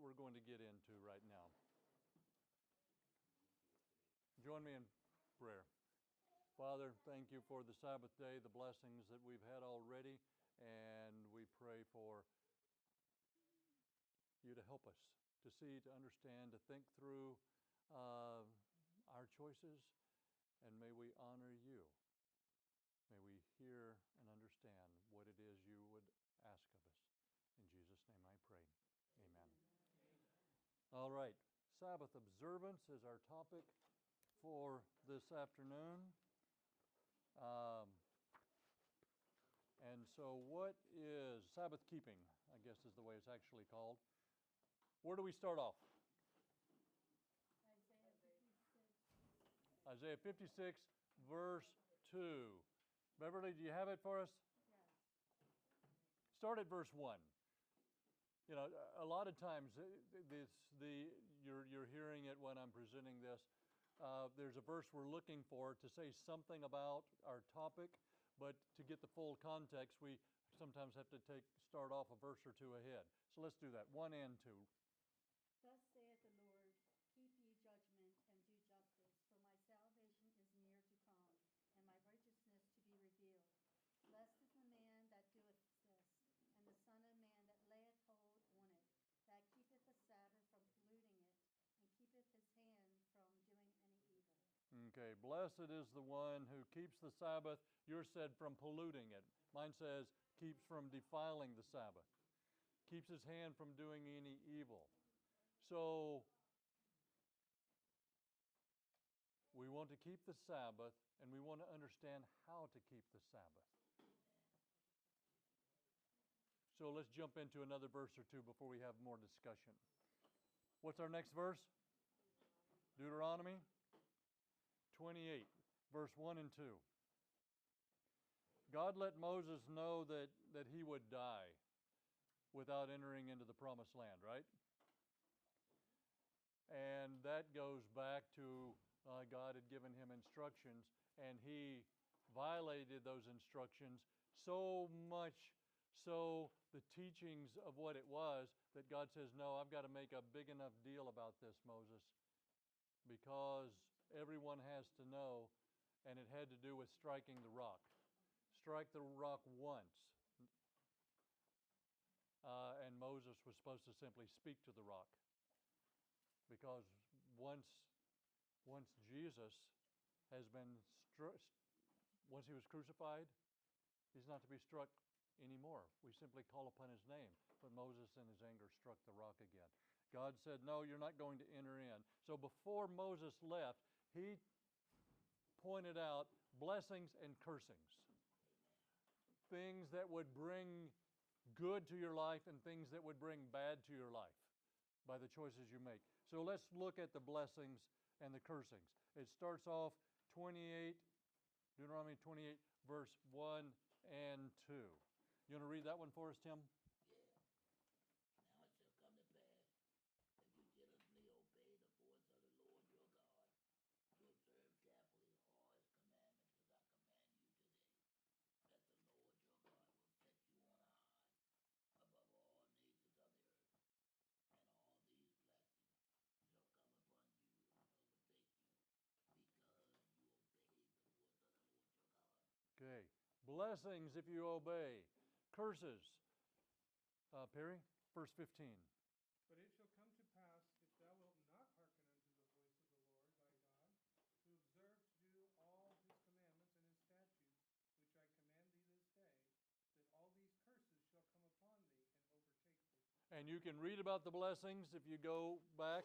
we're going to get into right now. Join me in prayer. Father, thank you for the Sabbath day, the blessings that we've had already, and we pray for you to help us to see, to understand, to think through our choices, and may we honor you. May we hear and understand what it is you would ask of us. In Jesus' name I pray. Amen. All right. Sabbath observance is our topic for this afternoon. And so what is Sabbath keeping, I guess is the way it's actually called. Where do we start off? Isaiah 56. Isaiah 56, verse 2. Beverly, do you have it for us? Yeah. Start at verse 1. You know, a lot of times you're hearing it when I'm presenting this. There's a verse we're looking for to say something about our topic, but to get the full context, we sometimes have to start off a verse or two ahead. So let's do that, 1 and 2. Thus saith the Lord, keep ye judgment and do justice, for my salvation is near to come, and my righteousness to be revealed. Blessed is the man that doeth this, and the son of man that layeth hold on it, that keepeth the Sabbath from polluting it, and keepeth his hand from doing any evil. Okay, blessed is the one who keeps the Sabbath. Yours said from polluting it. Mine says keeps from defiling the Sabbath. Keeps his hand from doing any evil. So we want to keep the Sabbath, and we want to understand how to keep the Sabbath. So let's jump into another verse or two before we have more discussion. What's our next verse? Deuteronomy 28, verse 1 and 2. God let Moses know that he would die without entering into the promised land, right? And that goes back to God had given him instructions, and he violated those instructions so much so the teachings of what it was that God says, no, I've got to make a big enough deal about this, Moses, because everyone has to know, and it had to do with striking the rock. Strike the rock once. And Moses was supposed to simply speak to the rock. Because once Jesus has been once he was crucified, he's not to be struck anymore. We simply call upon his name. But Moses in his anger struck the rock again. God said, no, you're not going to enter in. So before Moses left, he pointed out blessings and cursings. Things that would bring good to your life and things that would bring bad to your life by the choices you make. So let's look at the blessings and the cursings. It starts off Deuteronomy 28, verse 1 and 2. You want to read that one for us, Tim? Yeah. Now it shall come to pass, if you diligently obey the voice of the Lord your God, to observe carefully all his commandments which I command you today, that the Lord your God will set you on high above all nations of the earth, and all these blessings shall come upon you and overtake you, because you obey the voice of the Lord your God. Okay. Blessings if you obey. Curses. Perry, verse 15. But it shall come to pass, if thou wilt not hearken unto the voice of the Lord thy God, to observe to do all his commandments and his statutes, which I command thee this day, that all these curses shall come upon thee and overtake thee. And you can read about the blessings if you go back,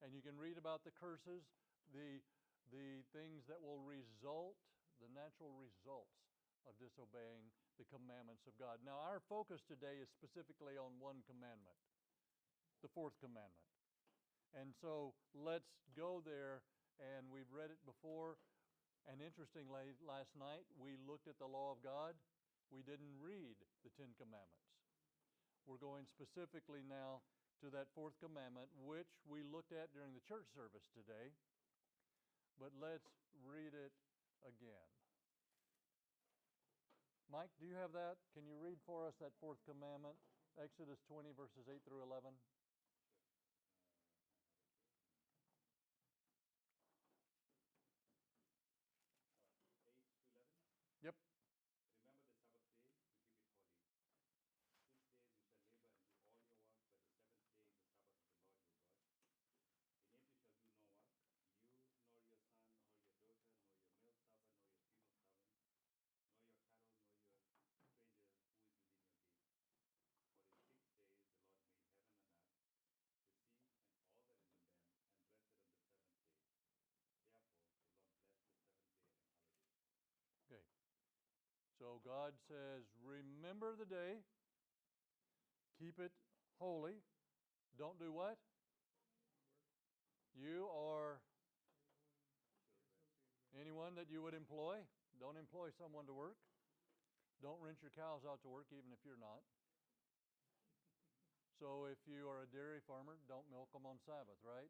and you can read about the curses, the things that will result, the natural results of disobeying the commandments of God. Now, our focus today is specifically on one commandment, the fourth commandment. And so let's go there, and we've read it before. And interestingly, last night we looked at the law of God. We didn't read the 10 Commandments. We're going specifically now to that fourth commandment, which we looked at during the church service today. But let's read it again. Mike, do you have that? Can you read for us that fourth commandment? Exodus 20, verses 8 through 11. Yep. Remember the Sabbath day to keep it holy. 6 days you shall labor and do all your work, but the seventh day is the Sabbath of the Lord your God. In it you shall do no work, you, nor your son, nor your daughter, nor your male servant, nor your female servant, nor your cattle, nor your stranger who is within your gates. For in 6 days the Lord made heaven and earth, the sea, and all that is in them, and rested on the seventh day. Therefore the Lord blessed the seventh day and hallowed it. Okay. So God says, remember the day, keep it holy. Don't do what? You or anyone that you would employ. Don't employ someone to work. Don't rent your cows out to work even if you're not. So if you are a dairy farmer, don't milk them on Sabbath, right?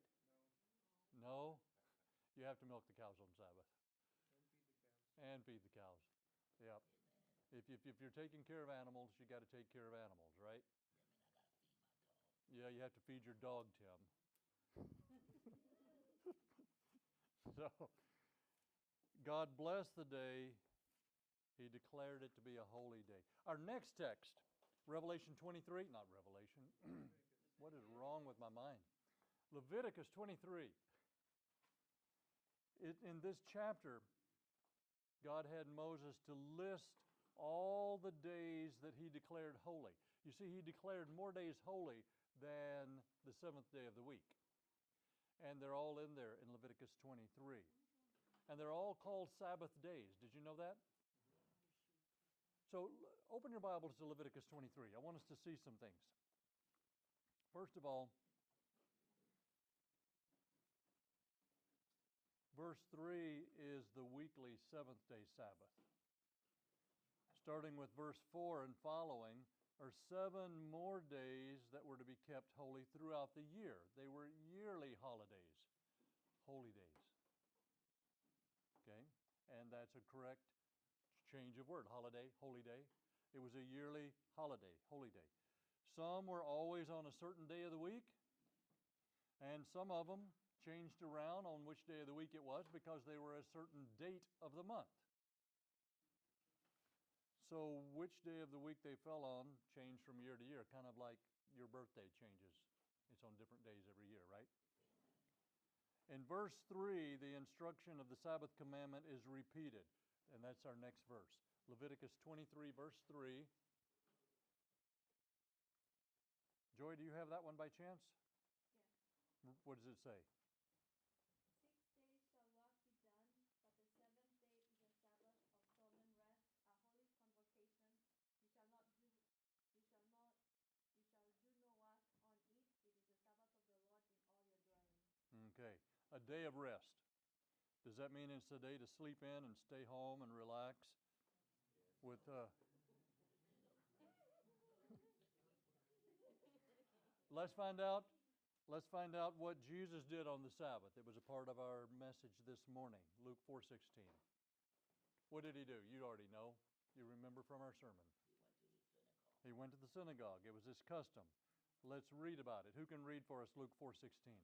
No. No? You have to milk the cows on Sabbath And feed the cows. and feed the cows. Yep. Amen. If you're taking care of animals, you got to take care of animals, right? That mean I gotta feed my dog. Yeah, you have to feed your dog, Tim. So, God blessed the day. He declared it to be a holy day. Our next text, Revelation 23, not Revelation. What is wrong with my mind? Leviticus 23. In this chapter, God had Moses to list all the days that he declared holy. You see, he declared more days holy than the seventh day of the week. And they're all in there in Leviticus 23. And they're all called Sabbath days. Did you know that? So open your Bibles to Leviticus 23. I want us to see some things. First of all, verse 3 is the weekly seventh day Sabbath. Starting with verse 4 and following are 7 more days that were to be kept holy throughout the year. They were yearly holidays, holy days. Okay? And that's a correct change of word. Holiday, holy day. It was a yearly holiday, holy day. Some were always on a certain day of the week, and some of them changed around on which day of the week it was because they were a certain date of the month. So which day of the week they fell on changed from year to year, kind of like your birthday changes. It's on different days every year, right? In verse 3, the instruction of the Sabbath commandment is repeated, and that's our next verse. Leviticus 23, verse 3. Joy, do you have that one by chance? Yes. What does it say? 6 days shall work be done, but the seventh day is a Sabbath of solemn rest, a holy convocation. You shall do no work on it. It is the Sabbath of the Lord in all your dwellings. Okay, a day of rest. Does that mean it's a day to sleep in and stay home and relax? With let's find out what Jesus did on the Sabbath. It was a part of our message this morning, Luke 4:16. What did he do? You already know. You remember from our sermon. He went to the synagogue. He went to the synagogue. It was his custom. Let's read about it. Who can read for us Luke 4:16?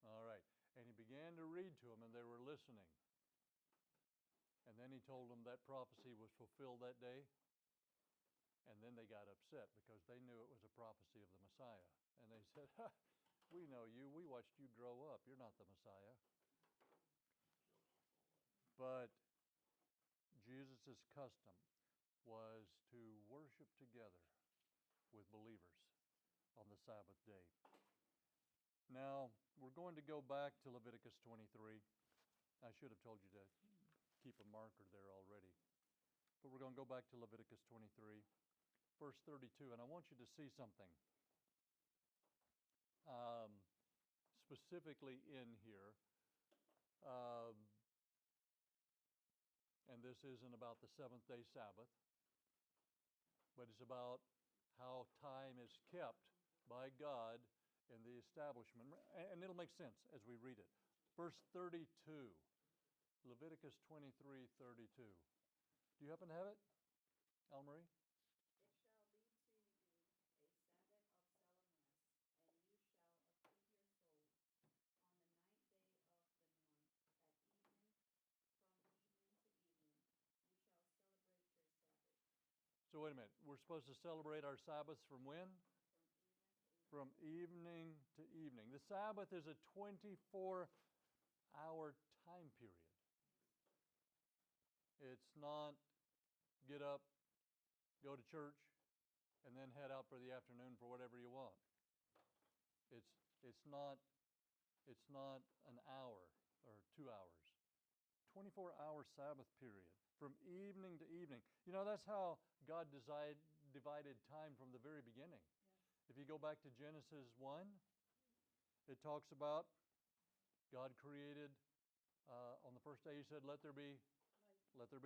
All right. And he began to read to them, and they were listening. And then he told them that prophecy was fulfilled that day. And then they got upset because they knew it was a prophecy of the Messiah. And they said, we know you. We watched you grow up. You're not the Messiah. But Jesus' custom was to worship together with believers on the Sabbath day. Now, we're going to go back to Leviticus 23. I should have told you to keep a marker there already. But we're going to go back to Leviticus 23, verse 32, and I want you to see something specifically in here. And this isn't about the seventh day Sabbath, but it's about how time is kept by God in the establishment. And it'll make sense as we read it. verse 32. Leviticus 23:32. Do you happen to have it, Almarie? It shall be to you a Sabbath of solemnness, and you shall afflict your souls. On the ninth day of the month, at evening, from evening to evening, you shall celebrate your Sabbath. So wait a minute. We're supposed to celebrate our Sabbaths from when? From evening to evening. From evening to evening. The Sabbath is a 24-hour time period. It's not get up, go to church, and then head out for the afternoon for whatever you want. It's not an hour or 2 hours. 24-hour Sabbath period from evening to evening. You know, that's how God divided time from the very beginning. Yes. If you go back to Genesis 1, it talks about God created, on the first day he said, let there be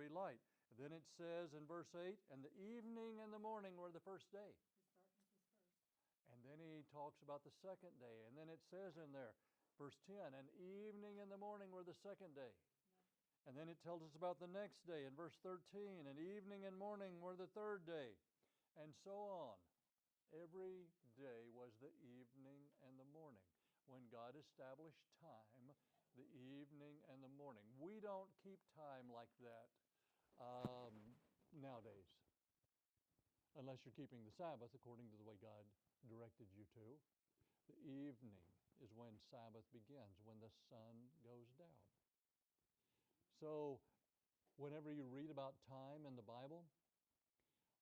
light. And then it says in verse 8, and the evening and the morning were the first day. His darkness is first. And then he talks about the second day. And then it says in there, verse 10, and evening and the morning were the second day. And then it tells us about the next day in verse 13, and evening and morning were the third day, and so on. Every day was the evening and the morning. When God established time, the evening and the morning. We don't keep time like that nowadays, unless you're keeping the Sabbath according to the way God directed you to. The evening is when Sabbath begins, when the sun goes down. So whenever you read about time in the Bible,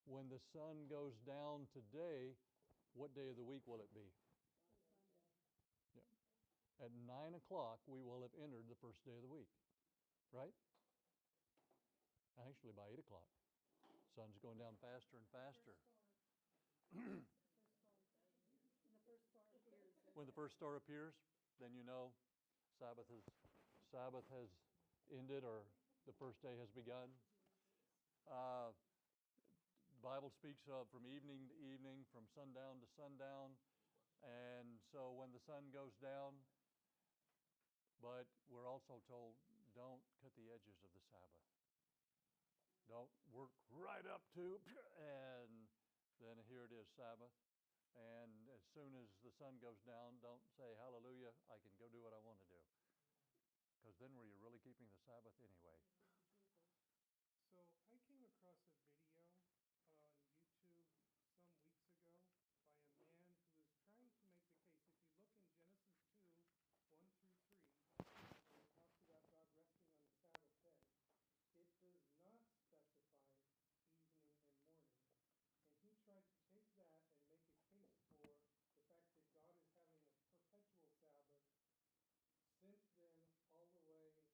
when the sun goes down today, what day of the week will it be? Sunday. Yeah. At 9 o'clock, we will have entered the first day of the week, right? Actually, by 8 o'clock. Sun's going down faster and faster. First star. When When the first star appears. the first star appears, then you know Sabbath has ended, or the first day has begun. The Bible speaks of from evening to evening, from sundown to sundown. And so when the sun goes down, but we're also told, don't cut the edges of the Sabbath. Don't work right up to, and then here it is, Sabbath. And as soon as the sun goes down, don't say, hallelujah, I can go do what I want to do. Because then were you really keeping the Sabbath anyway? So I came across a video on YouTube some weeks ago by a man who was trying to make the case. If you look in Genesis 2, 1 through 3, where it talks about God resting on the Sabbath day, it does not specify evening and morning. And he tried to take that and make a case for the fact that God is having a perpetual Sabbath since then all the way to,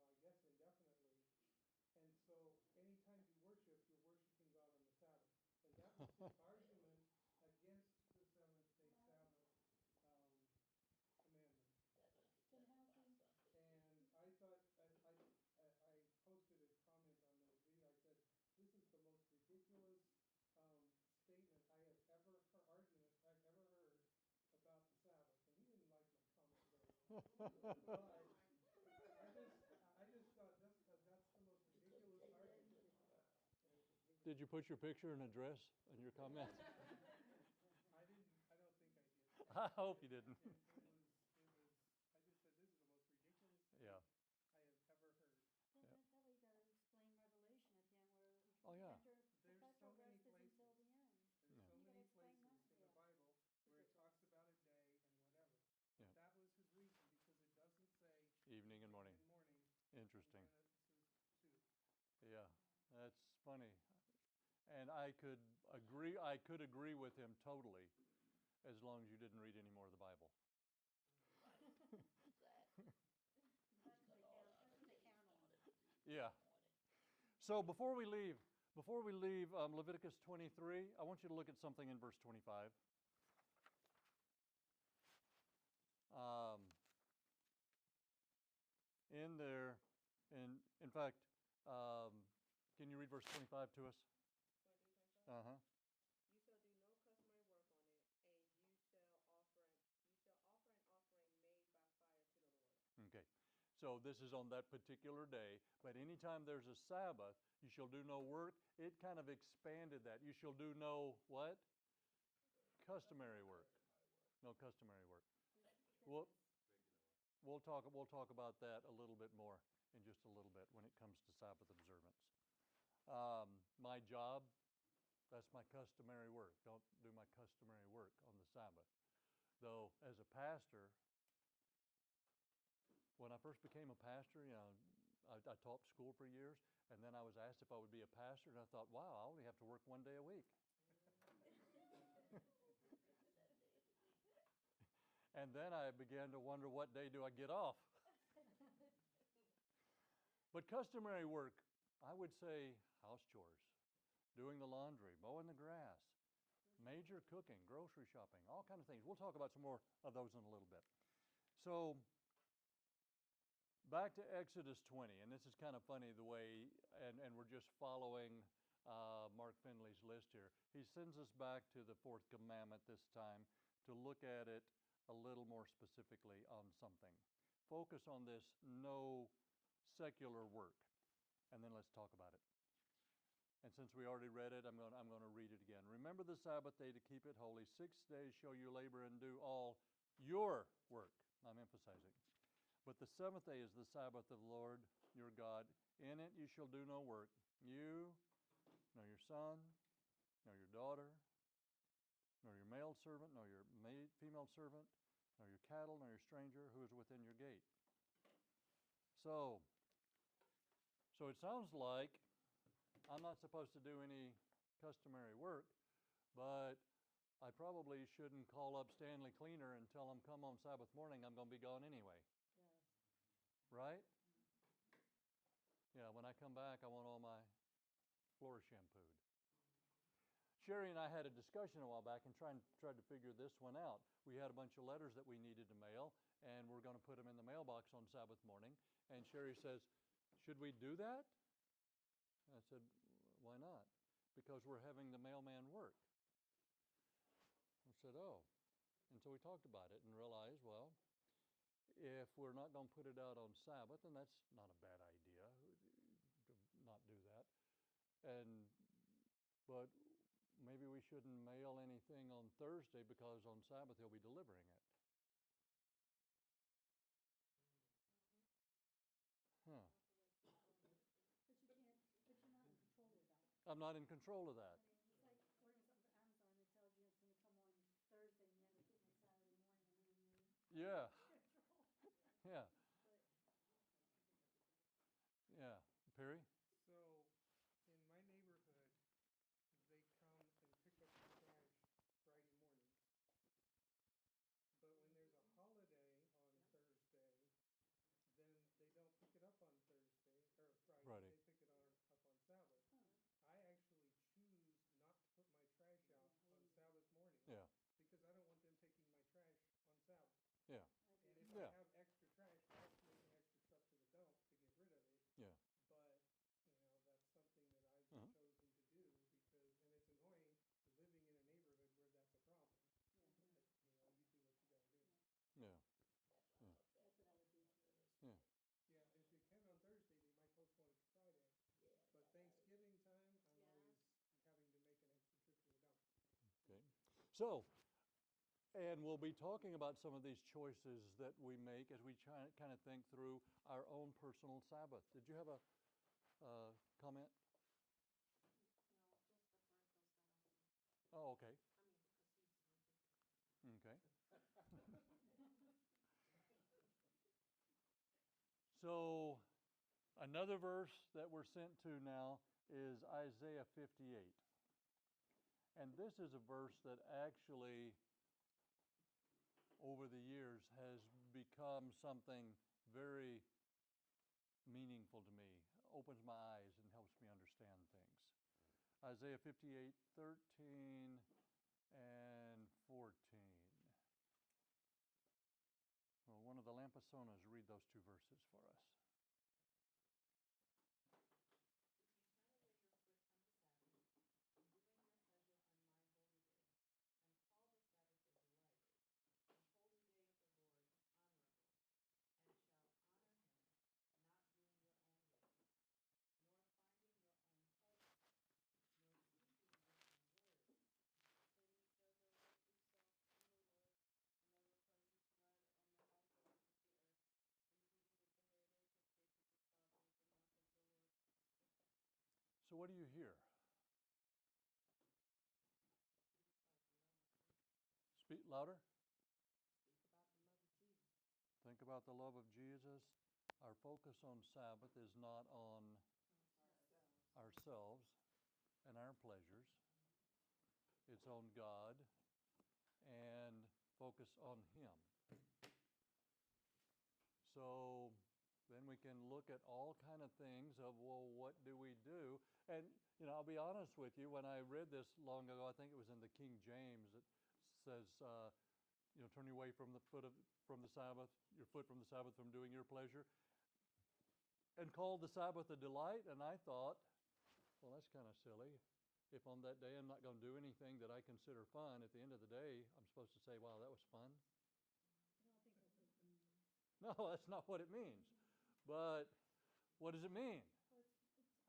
I guess indefinitely. And so anytime you worship, you're worshiping God on the Sabbath. And that was his argument against the seventh-day Sabbath commandment. That's what you Then how testify can- Sunday. And I thought, I posted a comment on the video. I said, this is the most ridiculous statement I have ever argument I've ever heard about the Sabbath. And he didn't like my comment very much. But I just thought that's the most ridiculous argument. Did you put your picture and address in your comments? I don't think I did. I hope you didn't. I just said this is the most ridiculous thing Yeah. I have ever heard. Then that way you gotta explain Revelation at the end where Oh, yeah. There's so perpetual many rest is places. until the end. There's Yeah. so You many gotta explain places that, in the yeah. Bible where it talks about a day and whatever. Yeah. That was his reason, because it doesn't say Evening and morning. Interesting. in Genesis 2. Yeah, that's funny. And I could agree with him totally, as long as you didn't read any more of the Bible. Exactly. That's what they count, that's what they count on. Yeah. So before we leave Leviticus 23, I want you to look at something in verse 25. In there, in fact, can you read verse 25 to us? 23. Uh-huh. You shall do no customary work on it, and you shall offer an offering made by fire to the Lord. So this is on that particular day. But anytime there's a Sabbath, you shall do no work. It kind of expanded that. You shall do no what? Customary work. No customary work. We'll, we'll talk about that a little bit more in just a little bit when it comes to Sabbath observance. My job, that's my customary work. Don't do my customary work on the Sabbath. Though, as a pastor, when I first became a pastor, I taught school for years, and then I was asked if I would be a pastor, and I thought, wow, I only have to work one day a week. And then I began to wonder, what day do I get off? But customary work, I would say house chores, doing the laundry, mowing the grass, major cooking, grocery shopping, all kinds of things. We'll talk about some more of those in a little bit. So back to Exodus 20, and this is kind of funny the way, and we're just following Mark Finley's list here. He sends us back to the fourth commandment this time to look at it a little more specifically on something. Focus on this: no secular work. And then let's talk about it. And since we already read it, I'm going to read it again. Remember the Sabbath day to keep it holy. 6 days shall you labor and do all your work. I'm emphasizing. But the seventh day is the Sabbath of the Lord your God. In it you shall do no work. You, nor your son, nor your daughter, nor your male servant, nor your female servant, nor your cattle, nor your stranger who is within your gate. So it sounds like I'm not supposed to do any customary work, but I probably shouldn't call up Stanley Cleaner and tell him, come on Sabbath morning, I'm going to be gone anyway. Yeah. Right? Yeah, when I come back, I want all my floors shampooed. Sherry and I had a discussion a while back and tried to figure this one out. We had a bunch of letters that we needed to mail, and we're going to put them in the mailbox on Sabbath morning. And Sherry says, should we do that? I said, why not? Because we're having the mailman work. I said, oh. And so we talked about it and realized, well, if we're not going to put it out on Sabbath, and that's not a bad idea to not do that. But maybe we shouldn't mail anything on Thursday because on Sabbath he'll be delivering it. Huh. But you're not in control of that. I'm not in control of that. I mean, it's like ordering something from Amazon that tells you it's going to come on Thursday and you have it sitting on Saturday morning and then you're Yeah. schedule. Yeah. But Yeah. Perry? So, in my neighborhood, they come and pick up the trash Friday morning. But when there's a holiday on Thursday, then they don't pick it up on Thursday or Friday. Friday. They pick it up on Sabbath. I actually choose not to put my trash out on Sabbath morning. Yeah. Because I don't want them taking my trash on Sabbath. Yeah. And if Yeah. I have extra trash, I have to make an extra truck to the dump to get rid of it. Yeah. But, that's something that I've Uh-huh. chosen to do because, and it's annoying living in a neighborhood where that's a problem. yeah, But, you do what you gotta do. Yeah. that's what I would do too. Yeah. Yeah, if they can on Thursday, they might postpone it to Friday. But Thanksgiving time, I'm always having to make an extra trip to the dump. Okay. So, and we'll be talking about some of these choices that we make as we kind of think through our own personal Sabbath. Did you have a comment? No, just the first of Saturday. Oh, okay. I mean, because he's ridiculous. Okay. So, another verse that we're sent to now is Isaiah 58. And this is a verse that actually, over the years, has become something very meaningful to me, opens my eyes and helps me understand things. Isaiah 58, 13 and 14. Well, one of the Lampasonas read those two verses for us. If you turn away your foot from the path, and doing your pleasure on my holy day, and call the Sabbath a delight, the holy day of the Lord honorable, and shall honor him, So, what do you hear? Speak louder. Think about the love of Jesus. Our focus on Sabbath is not on ourselves and our pleasures. It's on God and focus on Him. So then we can look at all kind of things of, well, what do we do? And, I'll be honest with you, when I read this long ago, I think it was in the King James, it says, turn away from the foot from the Sabbath, your foot from the Sabbath from doing your pleasure, and called the Sabbath a delight. And I thought, well, that's kind of silly. If on that day I'm not going to do anything that I consider fun, at the end of the day, I'm supposed to say, wow, that was fun. I don't think that's what it means. No, that's not what it means. But what does it mean? Well,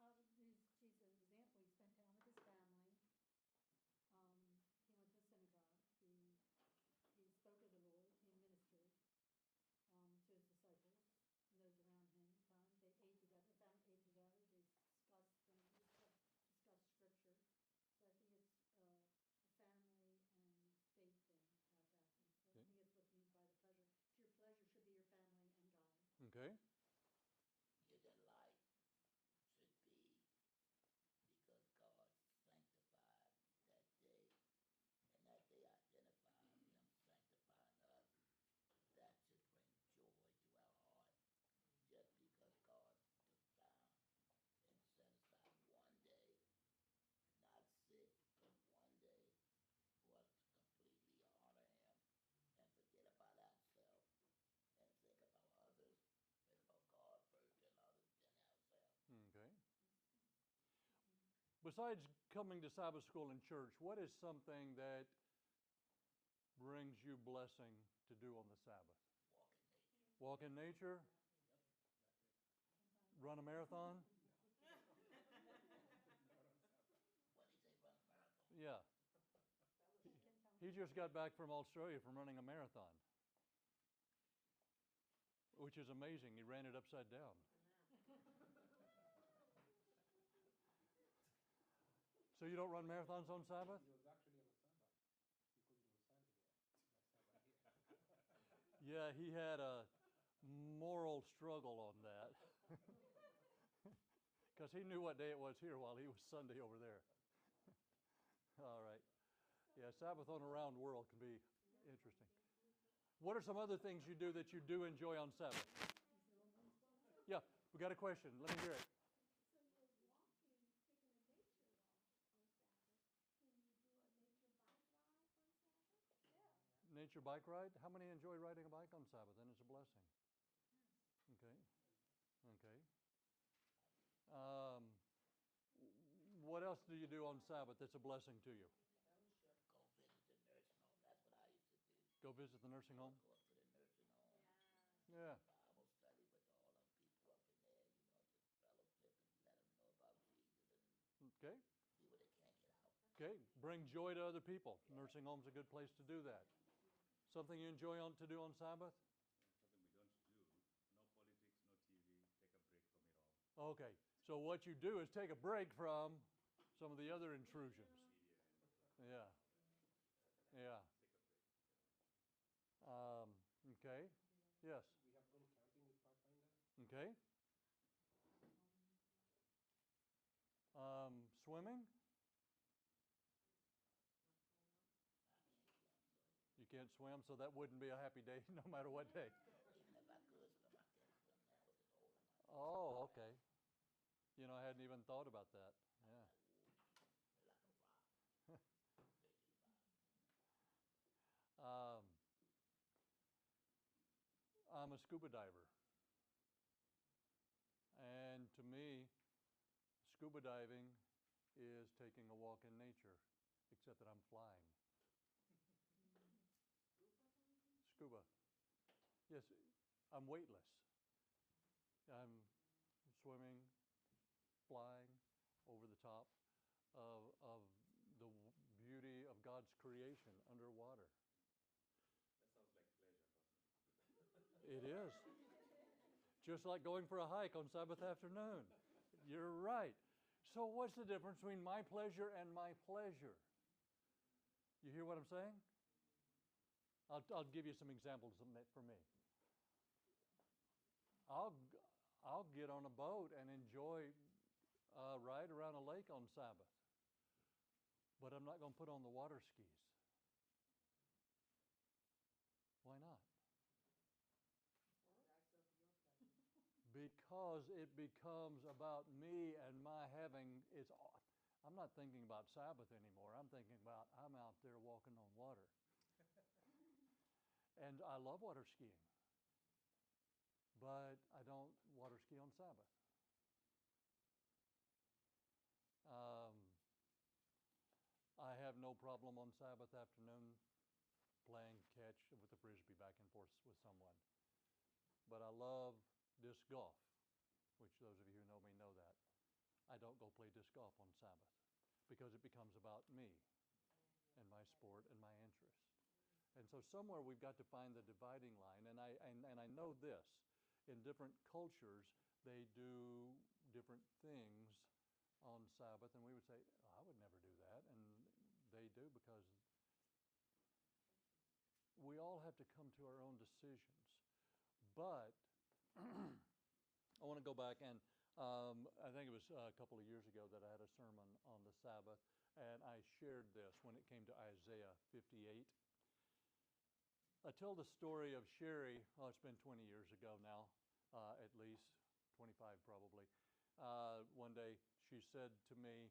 I'll use Jesus as an example. He spent time with his family. He went to synagogue. He spoke of the Lord. He ministered to his disciples and those around him. Time they ate together. The family ate together. They discussed things. Discussed scripture. So I think it's a family and faith thing out there. So I think it's what's meant by the pleasure. Your pleasure should be your family and God. Okay. Your delight should be because God sanctified that day, and that day identifies Him sanctifying us. That should bring joy to our heart just because God took time and set aside one day, not six, but one day for us to completely honor Him and forget about ourselves and think about others, think about God first and others than ourselves. Okay. Besides coming to Sabbath school and church, what is something that brings you blessing to do on the Sabbath? Walk in nature. Walk in nature? Run a marathon? What did he say, run a marathon? Yeah. He just got back from Australia from running a marathon, which is amazing. He ran it upside down. So you don't run marathons on Sabbath? He was actually on a Sabbath because it was Sunday there. Sabbath here. Yeah, he had a moral struggle on that. Because he knew what day it was here while he was Sunday over there. All right. Yeah, Sabbath on a round world can be interesting. What are some other things you do that you do enjoy on Sabbath? Yeah, we got a question. Let me hear it. So you're walking, taking a nature walk on Sabbath. Can you do a nature bike ride on Sabbath? Yeah. Nature bike ride? How many enjoy riding a bike on Sabbath? Then it's a blessing. Okay. Okay. What else do you do on Sabbath that's a blessing to you? Go visit the nursing home. That's what I used to do. Go visit the nursing home? Go up to the nursing home. Yeah. Bible study with all them people up in there, just fellowship and let them know about Jesus and Okay. people that can't get out. Okay. Bring joy to other people. Nursing home's a good place to do that. Something you enjoy to do on Sabbath? Something we don't do. No politics, no TV. Take a break from it all. Okay. So what you do is take a break from some of the other intrusions. Media and Yeah. Yeah. take a break. Okay. Yes. We have gone camping with Pathfinder. Okay. Swimming? You can't swim, so that wouldn't be a happy day no matter what day. Even if I could swim, I can't swim now with this hole in my Oh, okay. I hadn't even thought about that. Yeah. like a rock. Basically rock. I'm a scuba diver. And to me, scuba diving is taking a walk in nature, except that I'm flying. Scuba. Yes, I'm weightless. I'm swimming, flying over the top of the beauty of God's creation underwater. That sounds like pleasure, Pastor. It is. Just like going for a hike on Sabbath afternoon. You're right. So what's the difference between my pleasure and my pleasure? You hear what I'm saying? I'll give you some examples for me. I'll get on a boat and enjoy a ride around a lake on Sabbath, but I'm not going to put on the water skis. Why not? Because it becomes about me and my having I'm not thinking about Sabbath anymore. I'm thinking about I'm out there walking on water. And I love water skiing, but I don't water ski on Sabbath. Um, I have no problem on Sabbath afternoon playing catch with the frisbee back and forth with someone. But I love disc golf, which those of you who know me know that. I don't go play disc golf on Sabbath because it becomes about me and my sport and my interest. And so somewhere we've got to find the dividing line. And I know this. In different cultures, they do different things on Sabbath. And we would say, oh, I would never do that. And they do because we all have to come to our own decisions. But I want to go back and I think it was a couple of years ago that I had a sermon on the Sabbath. And I shared this when it came to Isaiah 58. I tell the story of Sherry. Oh, it's been 20 years ago now, at least 25 probably. One day she said to me,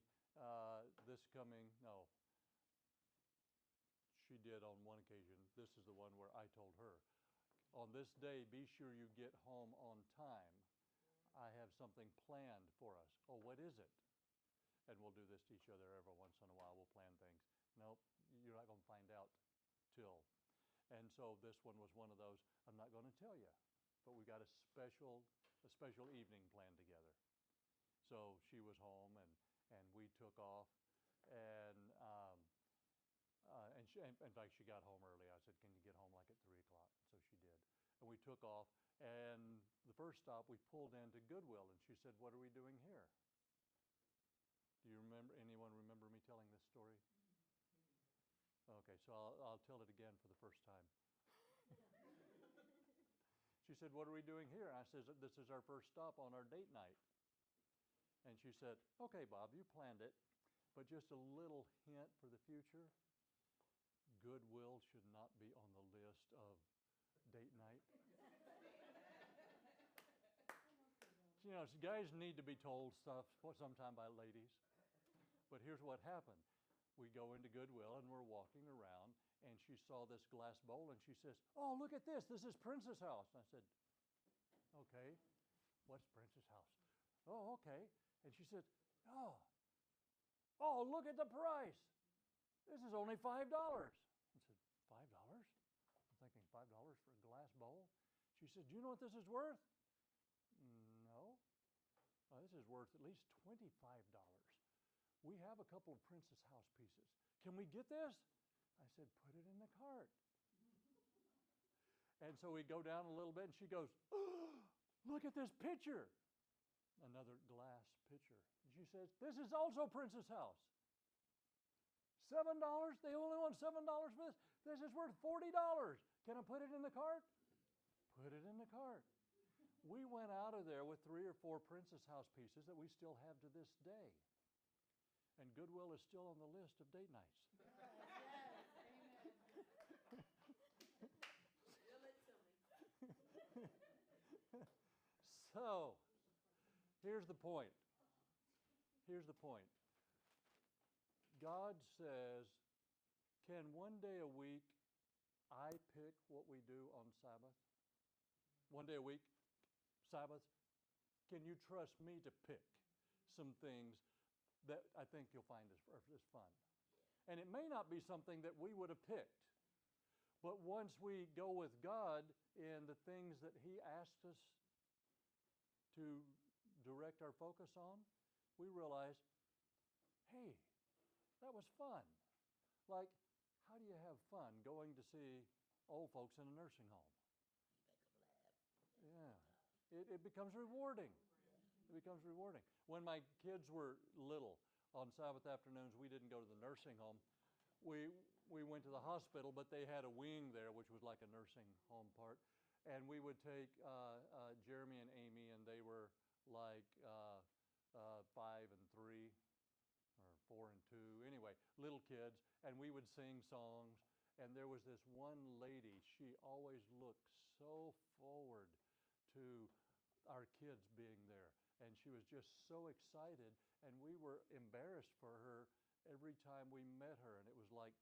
she did on one occasion. This is the one where I told her, on this day, be sure you get home on time. I have something planned for us. Oh, what is it? And we'll do this to each other every once in a while. We'll plan things. Nope, you're not going to find out till. And so this one was one of those, I'm not going to tell you, but we got a special evening planned together. So she was home and we took off and in fact, she got home early. I said, can you get home like at 3 o'clock? So she did. And we took off and the first stop we pulled into Goodwill and she said, what are we doing here? Do you anyone remember me telling this story? Okay, so I'll tell it again for the first time. She said, what are we doing here? And I said, this is our first stop on our date night. And she said, okay, Bob, you planned it, but just a little hint for the future. Goodwill should not be on the list of date night. You know, guys need to be told stuff sometime by ladies. But here's what happened. We go into Goodwill and we're walking around and she saw this glass bowl and she says, oh, look at this. This is Prince's house. And I said, okay, what's Prince's house? Oh, okay. And she said, oh, look at the price. This is only $5. I said, $5? I'm thinking $5 for a glass bowl? She said, do you know what this is worth? No. This is worth at least $25. We have a couple of Prince's house pieces. Can we get this? I said, put it in the cart. And so we go down a little bit and she goes, oh, look at this picture. Another glass pitcher. And she says, this is also Prince's house. $7? They only want $7 for this? This is worth $40. Can I put it in the cart? Put it in the cart. We went out of there with 3 or 4 Prince's house pieces that we still have to this day. And Goodwill is still on the list of date nights. So, here's the point. God says, can one day a week I pick what we do on Sabbath? One day a week, Sabbath? Can you trust me to pick some things that I think you'll find is fun? And it may not be something that we would have picked. But once we go with God in the things that He asked us to direct our focus on, we realize, hey, that was fun. Like, how do you have fun going to see old folks in a nursing home? Yeah. It becomes rewarding. It becomes rewarding. When my kids were little, on Sabbath afternoons, we didn't go to the nursing home. We went to the hospital, but they had a wing there, which was like a nursing home part. And we would take Jeremy and Amy, and they were like 5 and 3, or 4 and 2. Anyway, little kids, and we would sing songs. And there was this one lady, she always looked so forward to our kids being there. And she was just so excited, and we were embarrassed for her every time we met her. And it was like,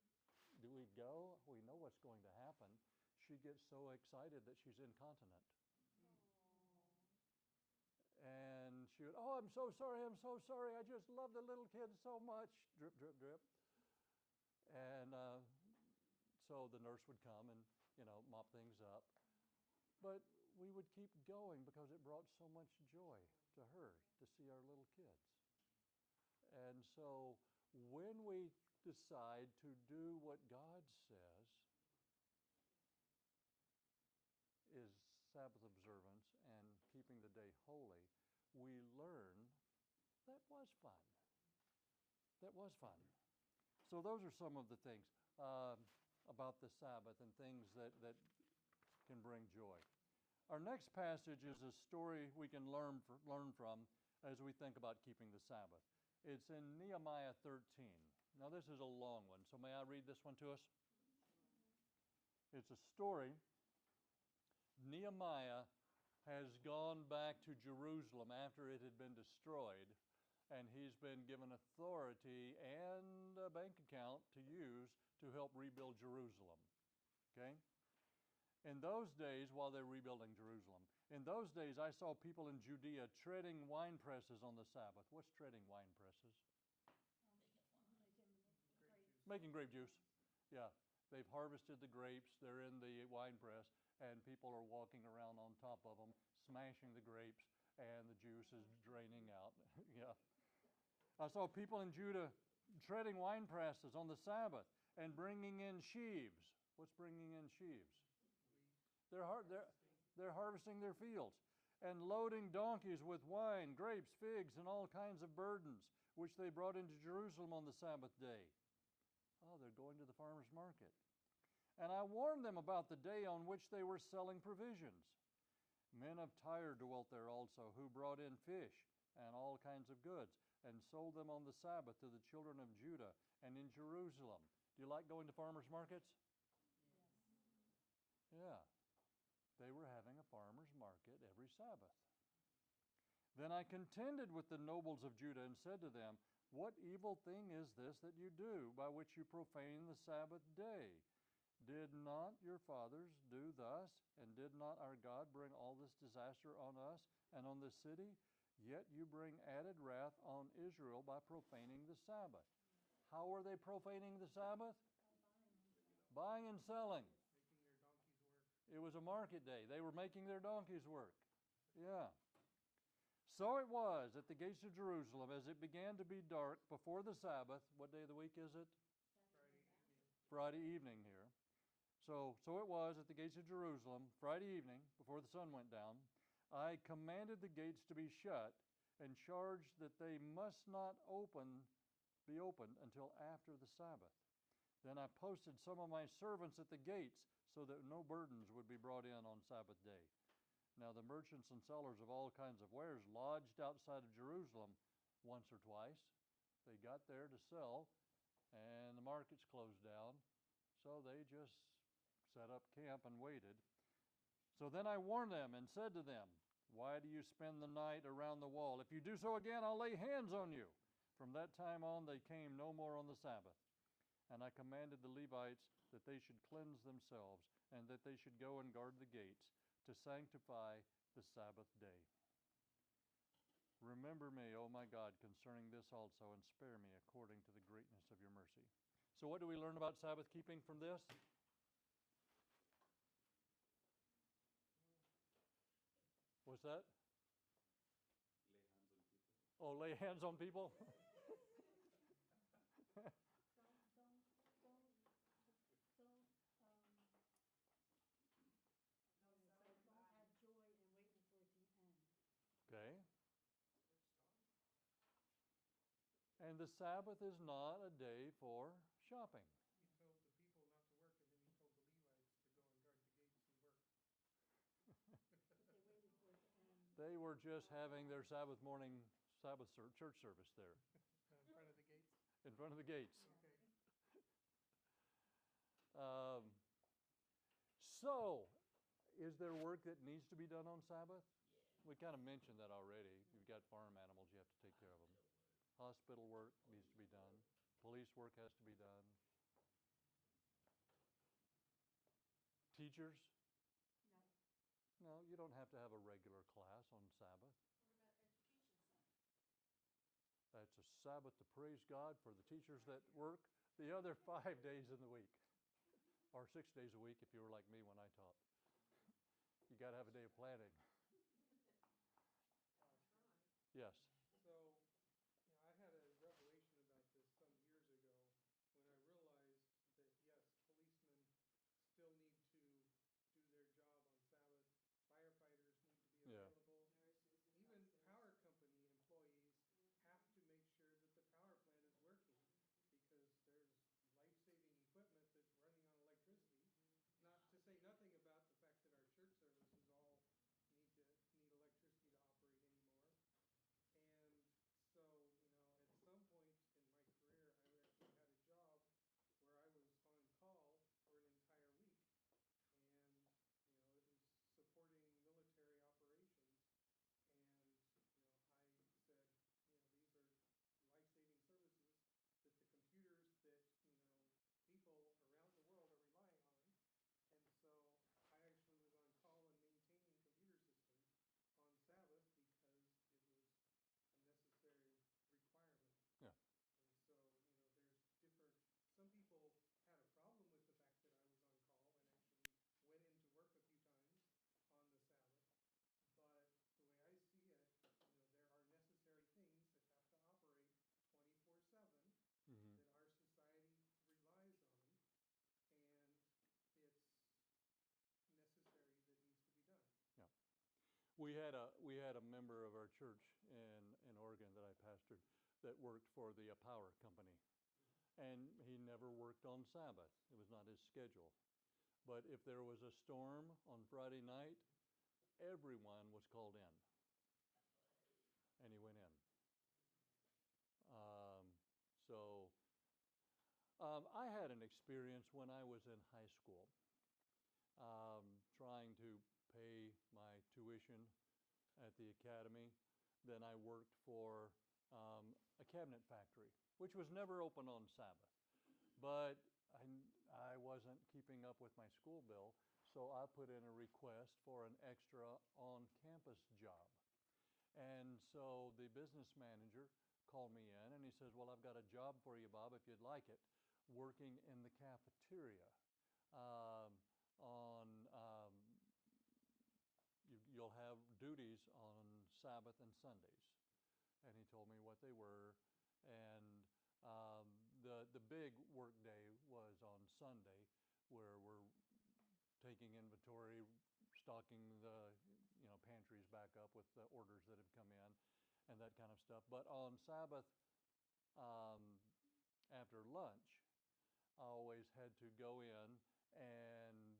do we go? We know what's going to happen. She gets so excited that she's incontinent. And she would, oh, I'm so sorry, I'm so sorry. I just love the little kids so much. Drip, drip, drip. And so the nurse would come and, mop things up. But we would keep going because it brought so much joy to her to see our little kids. And so when we decide to do what God says is Sabbath observance and keeping the day holy, we learn that was fun. That was fun. So those are some of the things about the Sabbath and things that can bring joy. Our next passage is a story we can learn from as we think about keeping the Sabbath. It's in Nehemiah 13. Now this is a long one, so may I read this one to us? It's a story. Nehemiah has gone back to Jerusalem after it had been destroyed, and he's been given authority and a bank account to use to help rebuild Jerusalem. Okay? In those days, while they're rebuilding Jerusalem, in those days I saw people in Judea treading wine presses on the Sabbath. What's treading wine presses? Making grape juice. Yeah. They've harvested the grapes. They're in the wine press, and people are walking around on top of them, smashing the grapes, and the juice is draining out. Yeah. I saw people in Judah treading wine presses on the Sabbath and bringing in sheaves. What's bringing in sheaves? They're harvesting their fields and loading donkeys with wine, grapes, figs, and all kinds of burdens, which they brought into Jerusalem on the Sabbath day. Oh, they're going to the farmer's market. And I warned them about the day on which they were selling provisions. Men of Tyre dwelt there also, who brought in fish and all kinds of goods, and sold them on the Sabbath to the children of Judah and in Jerusalem. Do you like going to farmers markets? Yes. Yeah. They were having a farmer's market every Sabbath. Then I contended with the nobles of Judah and said to them, what evil thing is this that you do, by which you profane the Sabbath day? Did not your fathers do thus, and did not our God bring all this disaster on us and on this city? Yet you bring added wrath on Israel by profaning the Sabbath. How were they profaning the Sabbath? Buying and selling. It was a market day. They were making their donkeys work. Yeah. So it was at the gates of Jerusalem, as it began to be dark before the Sabbath. What day of the week is it? Friday evening here. So it was at the gates of Jerusalem, Friday evening, before the sun went down. I commanded the gates to be shut and charged that they must not be opened until after the Sabbath. Then I posted some of my servants at the gates so that no burdens would be brought in on Sabbath day. Now the merchants and sellers of all kinds of wares lodged outside of Jerusalem once or twice. They got there to sell, and the markets closed down, so they just set up camp and waited. So then I warned them and said to them, why do you spend the night around the wall? If you do so again, I'll lay hands on you. From that time on, they came no more on the Sabbath. And I commanded the Levites that they should cleanse themselves, and that they should go and guard the gates to sanctify the Sabbath day. Remember me, O my God, concerning this also, and spare me according to the greatness of your mercy. So what do we learn about Sabbath keeping from this? What's that? Lay hands on people. Don't add joy and waiting for it to end. Okay. And the Sabbath is not a day for shopping. He told the people not to work, and then he told the Levites to go and guard the gates and work. But they waited for it to end. They were just having their Sabbath morning church service there In front of the gates? in front of the gates. Okay. Um, so, is there work that needs to be done on Sabbath? We kind of mentioned that already. You've got farm animals, you have to take care of them. Hospital work needs to be done. Police work has to be done. Teachers? No. No, you don't have to have a regular class on Sabbath. What about Education Center? That's a Sabbath to praise God for the teachers that work the other 5 days in the week, or 6 days a week if you were like me when I taught. You got to have a day of planning. Yes. So, I had a revelation about this some years ago when I realized that, yes, policemen still need to do their job on Sabbath. Firefighters need to be Yeah. available. Nurses and Even doctors. power company employees have to make sure that the power plant is working because there's life-saving equipment that's running on electricity. Not to say nothing about the fact that our church services all need electricity to operate anymore. And so, at some point in my career, I actually had a job where I was on call for an entire week. And, it was supporting military operations. And, I said, these are life-saving services that the computers that, people around the world are relying on. And so I actually was on call and maintaining computer systems on Sabbath because it was a necessary requirement. Yeah. And so, there's different, some people had a problem with the fact that I was on call and actually went into work a few times on the Sabbath. But the way I see it, there are necessary things that have to operate 24/7 Mm-hmm. that our society relies on, and it's necessary that needs to be done. Yeah. We had a member of our church in Oregon that I pastored that worked for the power company, and he never worked on Sabbath. It was not his schedule. But if there was a storm on Friday night, everyone was called in, and he went in. So I had an experience when I was in high school, trying to pay my tuition at the academy. Then I worked for a cabinet factory, which was never open on Sabbath. But I wasn't keeping up with my school bill, so I put in a request for an extra on-campus job. And so the business manager called me in and he says, well, I've got a job for you, Bob, if you'd like it, working in the cafeteria you'll have duties on Sabbath and Sundays. And he told me what they were. And the big work day was on Sunday, where we're taking inventory, stocking the pantries back up with the orders that have come in and that kind of stuff. But on Sabbath, after lunch, I always had to go in and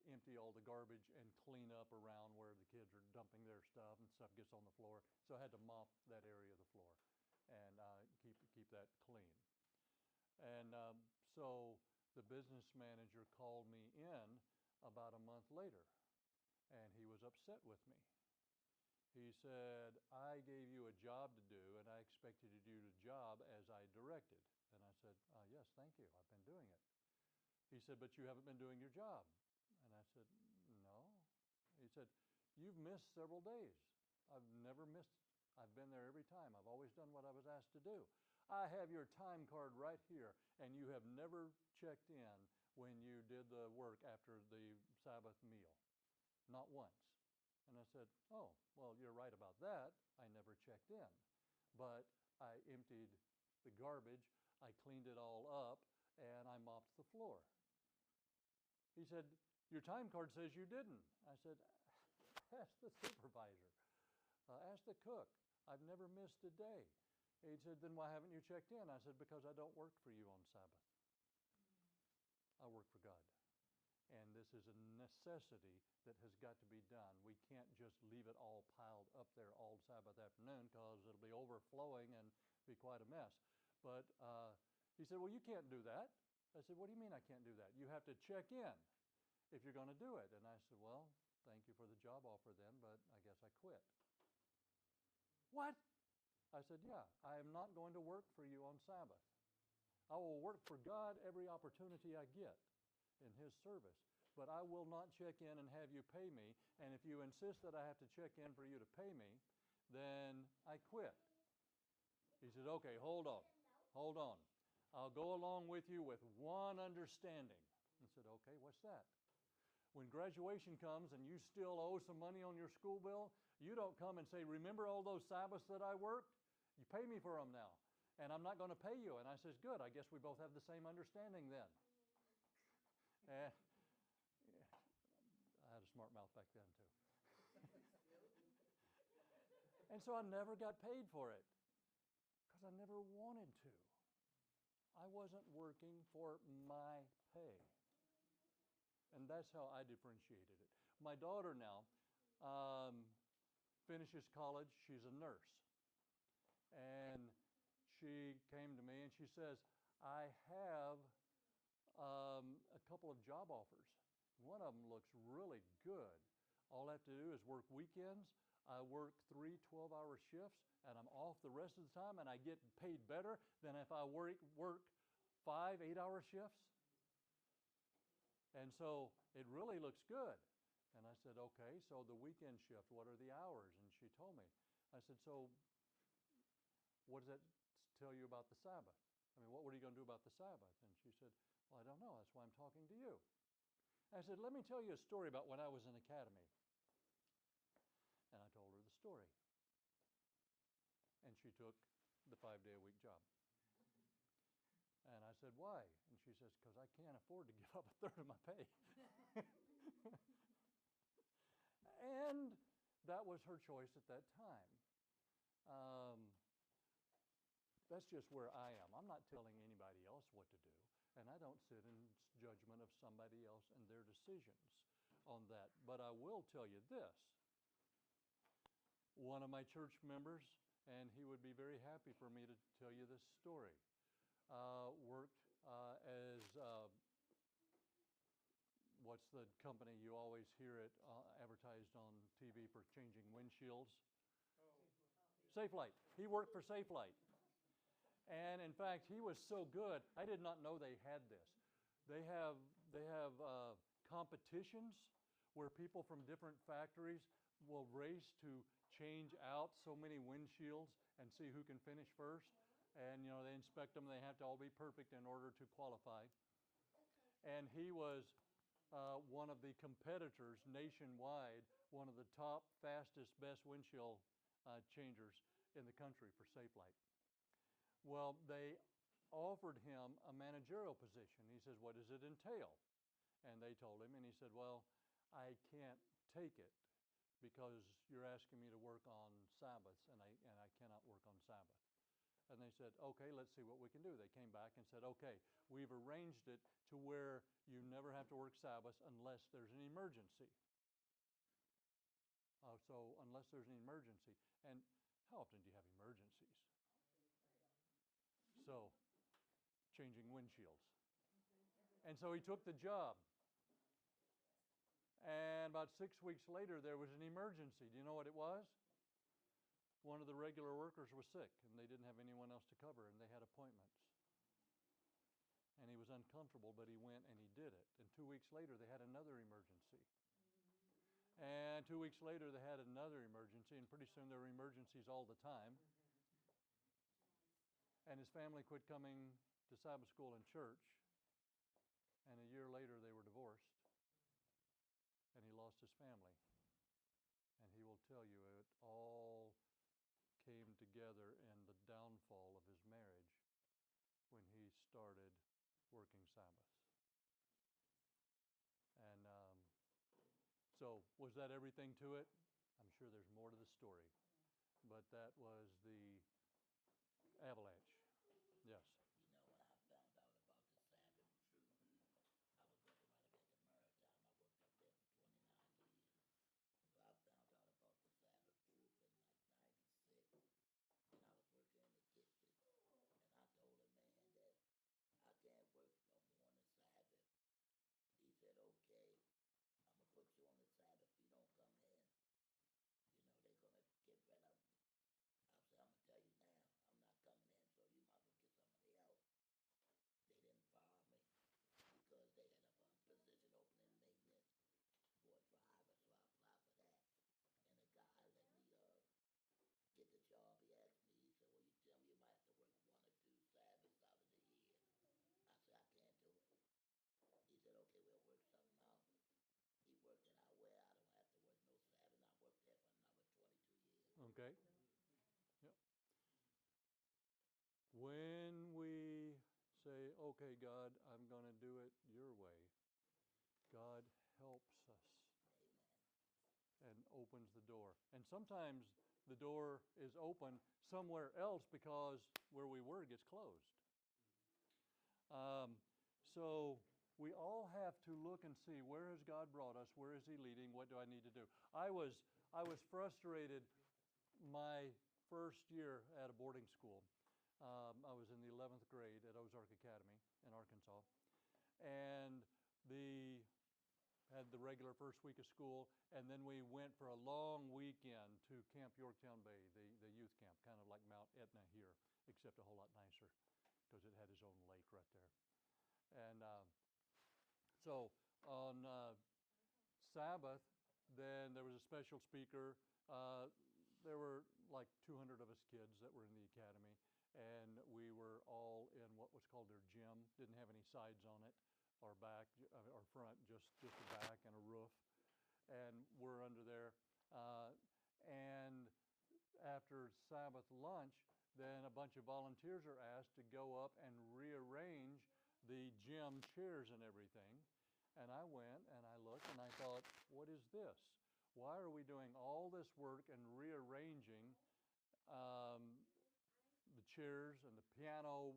empty all the garbage and clean up around where the kids are dumping their stuff and stuff gets on the floor. So I had to mop that area of the floor and keep that clean. And so the business manager called me in about a month later, and he was upset with me. He said, I gave you a job to do, and I expect you to do the job as I directed. And I said, yes, thank you. I've been doing it. He said, but you haven't been doing your job. And I said, no. He said, you've missed several days. I've never missed. I've been there every time. I've always done what I was asked to do. I have your time card right here, and you have never checked in when you did the work after the Sabbath meal. Not once. And I said, oh, well, you're right about that. I never checked in. But I emptied the garbage, I cleaned it all up, and I mopped the floor. He said, your time card says you didn't. I said, ask the supervisor. Ask the cook. I've never missed a day. He said, then why haven't you checked in? I said, because I don't work for you on Sabbath. I work for God. And this is a necessity that has got to be done. We can't just leave it all piled up there all Sabbath afternoon because it'll be overflowing and be quite a mess. But he said, well, you can't do that. I said, what do you mean I can't do that? You have to check in if you're going to do it. And I said, well, thank you for the job offer then, but I guess I quit. What? I said, yeah, I am not going to work for you on Sabbath. I will work for God every opportunity I get in His service, but I will not check in and have you pay me. And if you insist that I have to check in for you to pay me, then I quit. He said, okay, hold on. I'll go along with you with one understanding. I said, okay, what's that? When graduation comes and you still owe some money on your school bill, you don't come and say, remember all those Sabbaths that I worked? You pay me for them now, and I'm not going to pay you. And I says, good, I guess we both have the same understanding then. And I had a smart mouth back then, too. And so I never got paid for it because I never wanted to. I wasn't working for my pay. And that's how I differentiated it. My daughter now finishes college. She's a nurse. And she came to me and she says, I have a couple of job offers. One of them looks really good. All I have to do is work weekends. I work 3 12-hour shifts, and I'm off the rest of the time, and I get paid better than if I work 5 8-hour shifts. And so it really looks good. And I said, okay, so the weekend shift, what are the hours? And she told me. I said, so what does that tell you about the Sabbath? I mean, what were you going to do about the Sabbath? And she said, well, I don't know. That's why I'm talking to you. I said, let me tell you a story about when I was in academy. And I told her the story. And she took the 5-day-a-week job. And I said, why? And she says, because I can't afford to give up a third of my pay. And that was her choice at that time. That's just where I am. I'm not telling anybody else what to do. And I don't sit in judgment of somebody else and their decisions on that. But I will tell you this. One of my church members, and he would be very happy for me to tell you this story, worked as, what's the company you always hear it advertised on TV for changing windshields? Safelite. He worked for Safelite. And in fact, he was so good, I did not know they had this. They have competitions where people from different factories will race to change out so many windshields and see who can finish first. And, they inspect them. They have to all be perfect in order to qualify. And he was one of the competitors nationwide, one of the top, fastest, best windshield changers in the country for Safelite. Well, they offered him a managerial position. He says, what does it entail? And they told him, and he said, well, I can't take it because you're asking me to work on Sabbaths, and I cannot work on Sabbath. And they said, okay, let's see what we can do. They came back and said, okay, we've arranged it to where you never have to work Sabbaths unless there's an emergency. So unless there's an emergency. And how often do you have emergencies? So, changing windshields. And so he took the job. And about 6 weeks later, there was an emergency. Do you know what it was? One of the regular workers was sick, and they didn't have anyone else to cover, and they had appointments. And he was uncomfortable, but he went and he did it. And 2 weeks later, they had another emergency. And 2 weeks later, they had another emergency, and pretty soon there were emergencies all the time. And his family quit coming to Sabbath school and church. And a year later, they were divorced. And he lost his family. And he will tell you it all came together in the downfall of his marriage when he started working Sabbaths. And so was that everything to it? I'm sure there's more to the story. But that was the Avalanche. Yes. You know, when I found out about the Sabbath truth, I was working right up at the Maritime. I worked up there for 29 years. So I found out about the Sabbath truth in like 96 when I was working in the kitchen. And I told a man that I can't work no more on the Sabbath. He said, okay, I'm going to put you on the Sabbath. If you don't come in, you know, they're going to get rid of me. I said, I'm going to tell you now, I'm not coming in, so you might as well get somebody else. They didn't fire me because they had a position open in maintenance for a driver, so I applied for that. And the guy let me get the job. He asked me, he said, well, you tell me you might have to work 1 or 2 Sabbaths out of the year. I said, I can't do it. He said, okay, we'll work something out. He worked it out where I don't have to work no Sabbath. And I worked there for another 22 years. Okay. Yep. When we say, okay, God, I'm going to do it your way, God helps us Amen. and opens the door. And sometimes the door is open somewhere else because where we were gets closed. So we all have to look and see, where has God brought us? Where is He leading? What do I need to do? I was frustrated my first year at a boarding school. I was in the 11th grade at Ozark Academy in Arkansas, and had the regular first week of school, and then we went for a long weekend to Camp Yorktown Bay, the youth camp, kind of like Mount Etna here, except a whole lot nicer because it had its own lake right there. And so on Sabbath, then there was a special speaker. There were like 200 of us kids that were in the academy, and we were all in what was called their gym. Didn't have any sides on it, or back, or front, just a back and a roof. And we're under there. And after Sabbath lunch, then a bunch of volunteers are asked to go up and rearrange the gym chairs and everything. And I went and I looked and I thought, what is this? Why are we doing all this work and rearranging the chairs and the piano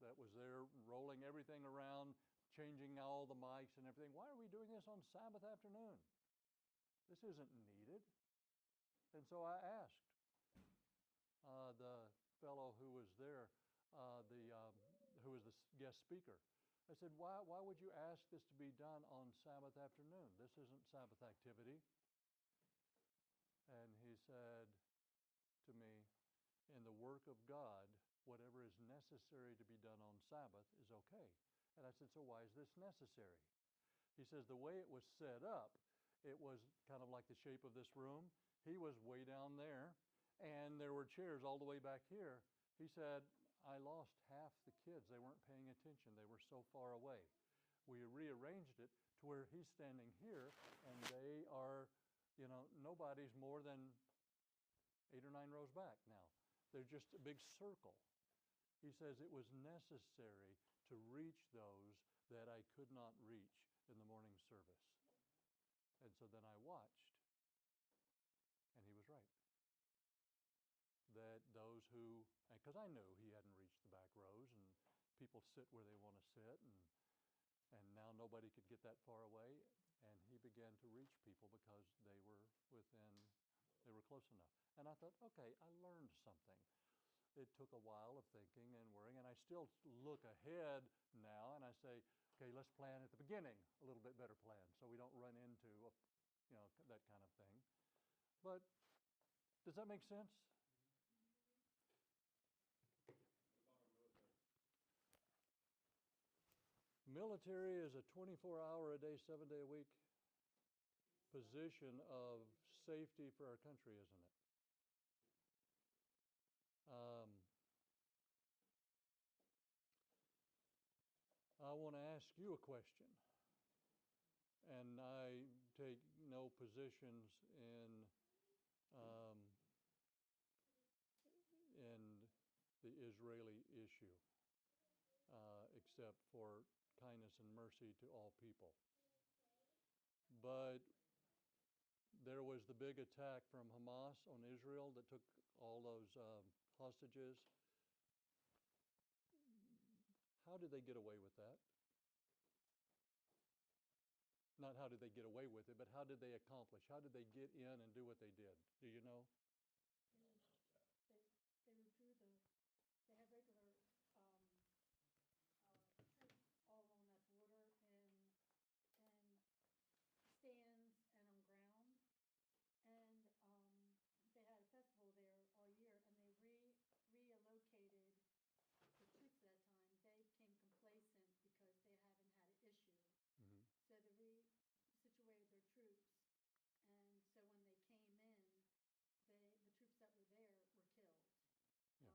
that was there, rolling everything around, changing all the mics and everything? Why are we doing this on Sabbath afternoon? This isn't needed. And so I asked the fellow who was there, who was the guest speaker. I said, why would you ask this to be done on Sabbath afternoon? This isn't Sabbath activity. And he said to me, in the work of God, whatever is necessary to be done on Sabbath is okay. And I said, so why is this necessary? He says, the way it was set up, it was kind of like the shape of this room. He was way down there, and there were chairs all the way back here. He said, I lost half the kids. They weren't paying attention. They were so far away. We rearranged it to where he's standing here, and they are, nobody's more than 8 or 9 rows back now. They're just a big circle. He says it was necessary to reach those that I could not reach in the morning service. And so then I watched, and he was right. That those who, because I knew he hadn't reached the back rows, and people sit where they want to sit, and now nobody could get that far away, and he began to reach people because they were close enough. And I thought, okay, I learned something. It took a while of thinking and worrying, and I still look ahead now, and I say, okay, let's plan at the beginning a little bit better plan so we don't run into that kind of thing. But does that make sense? Military is a 24-hour-a-day, 7-day-a-week position of safety for our country, isn't it? I want to ask you a question, and I take no positions in the Israeli issue, except for kindness and mercy to all people. But there was the big attack from Hamas on Israel that took all those hostages. How did they get away with that? Not how did they get away with it, but how did they accomplish? How did they get in and do what they did? Do you know? They withdrew they had regular troops all along that border and stands and on ground. And they had a festival there all year, and they reallocated the troops at that time. They became complacent because they haven't had an issue. Mm-hmm. So they resituated their troops, and so when they came in, the troops that were there were killed. Yeah.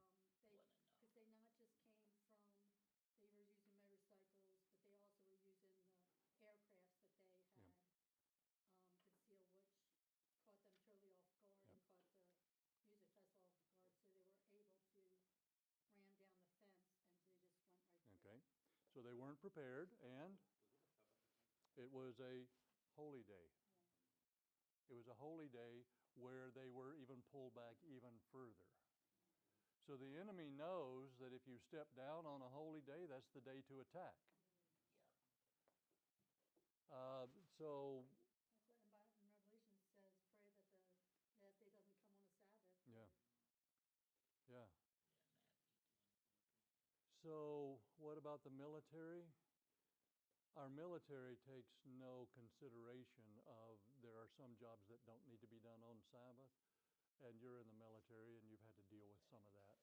Because they not just came from, they were using motorcycles, but they also were using the aircrafts that they had concealed, which caught them totally off guard and caught the music festival off guard. So they were able to ram down the fence, and they just went right through. Okay. So they weren't prepared, and it was a holy day. Yeah. It was a holy day where they were even pulled back even further. So the enemy knows that if you step down on a holy day, that's the day to attack. So That's what in Revelation says, pray that the last day doesn't come on a Sabbath. yeah. Yeah. So what about the military? Our military takes no consideration of there are some jobs that don't need to be done on Sabbath, and you're in the military and you've had to deal with some of that.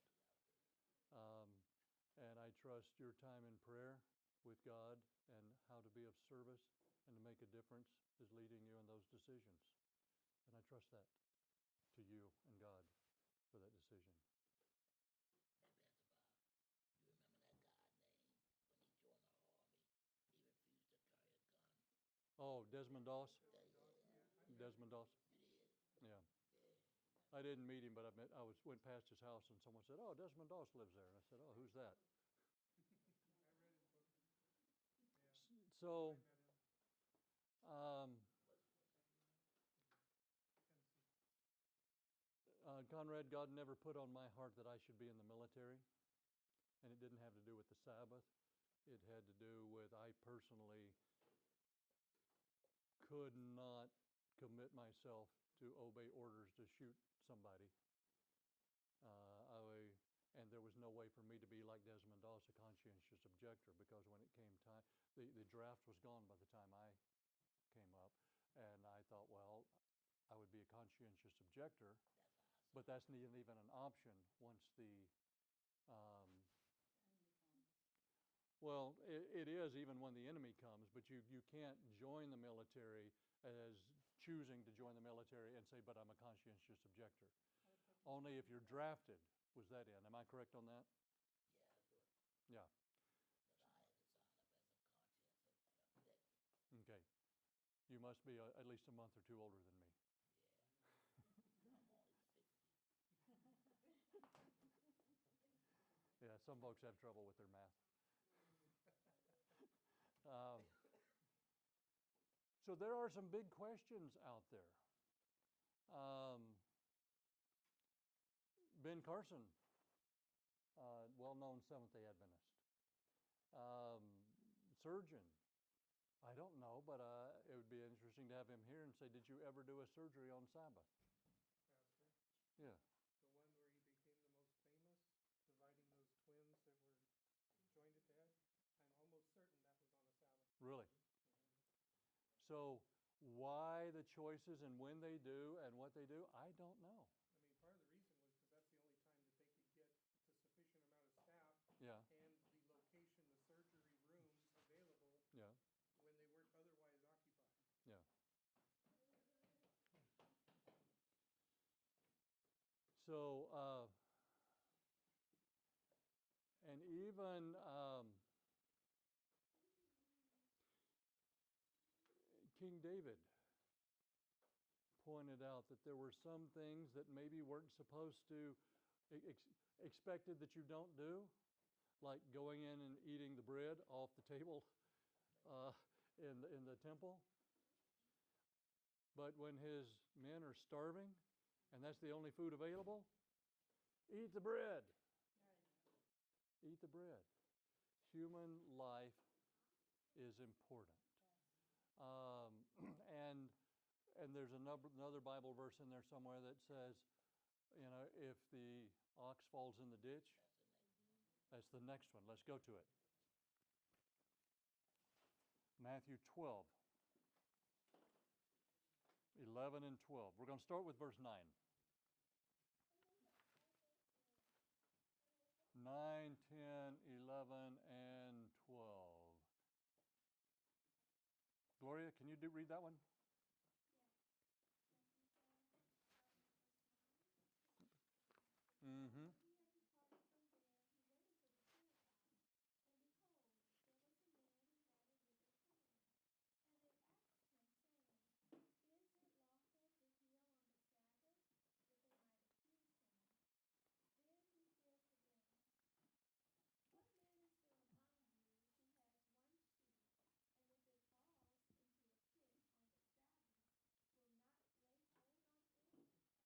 And I trust your time in prayer with God and how to be of service and to make a difference is leading you in those decisions. And I trust that to you and God for that decision. You remember that guy named when he joined our army, he refused to carry a gun. Oh, Desmond Doss? Yeah. Desmond Doss? You did? Yeah. Yeah. I didn't meet him, but went past his house and someone said, "Oh, Desmond Doss lives there." And I said, "Oh, who's that?" I read his book. Yeah. So, I met him. Tennessee. Conrad, God never put on my heart that I should be in the military. And it didn't have to do with the Sabbath. It had to do with I personally could not commit myself to obey orders to shoot somebody. And there was no way for me to be like Desmond Doss, a conscientious objector, because when it came time, the draft was gone by the time I came up. And I thought, well, I would be a conscientious objector, but that's not even an option once the well, it is even when the enemy comes, but you can't join the military as choosing to join the military and say, but I'm a conscientious objector. Only if you're drafted was that in. Am I correct on that? Yeah, that's right. Yeah. But I had to sign up as a conscientious objector. Okay. You must be at least a month or two older than me. Yeah. I'm only 60. Yeah, some folks have trouble with their math. So there are some big questions out there. Ben Carson, well-known Seventh-day Adventist. Surgeon, I don't know, but it would be interesting to have him here and say, did you ever do a surgery on Sabbath? Pastor. Yeah. The one where he became the most famous, dividing those twins that were joined at the head. I'm almost certain that was on a Sabbath. Really? Mm-hmm. So why the choices and when they do and what they do, I don't know. I mean, part of the reason was because that's the only time that they could get the sufficient amount of staff Yeah. and the location, the surgery rooms available Yeah. when they weren't otherwise occupied. Yeah. So, and even King David pointed out that there were some things that maybe weren't supposed to, expected that you don't do, like going in and eating the bread off the table in the temple. But when his men are starving and that's the only food available, eat the bread. Eat the bread. human life is important. And there's another Bible verse in there somewhere that says, if the ox falls in the ditch, that's the next one. Let's go to it. Matthew 12, 11 and 12. We're going to start with verse 9. 9, 10, 11, and 12. Gloria, can you read that one? Mm-hmm. When he had departed from there, he went into the synagogue, and behold, there was a man who had a withered hand. And they asked him, saying, Is it lawful to heal on the Sabbath? That they might accuse him. Then he said to them, What man is there among you who has one sheep, and if it falls into a pit on the Sabbath, will not lay hold on it? Will not lay hold of it and lift it out? Of how much more value then is a man than a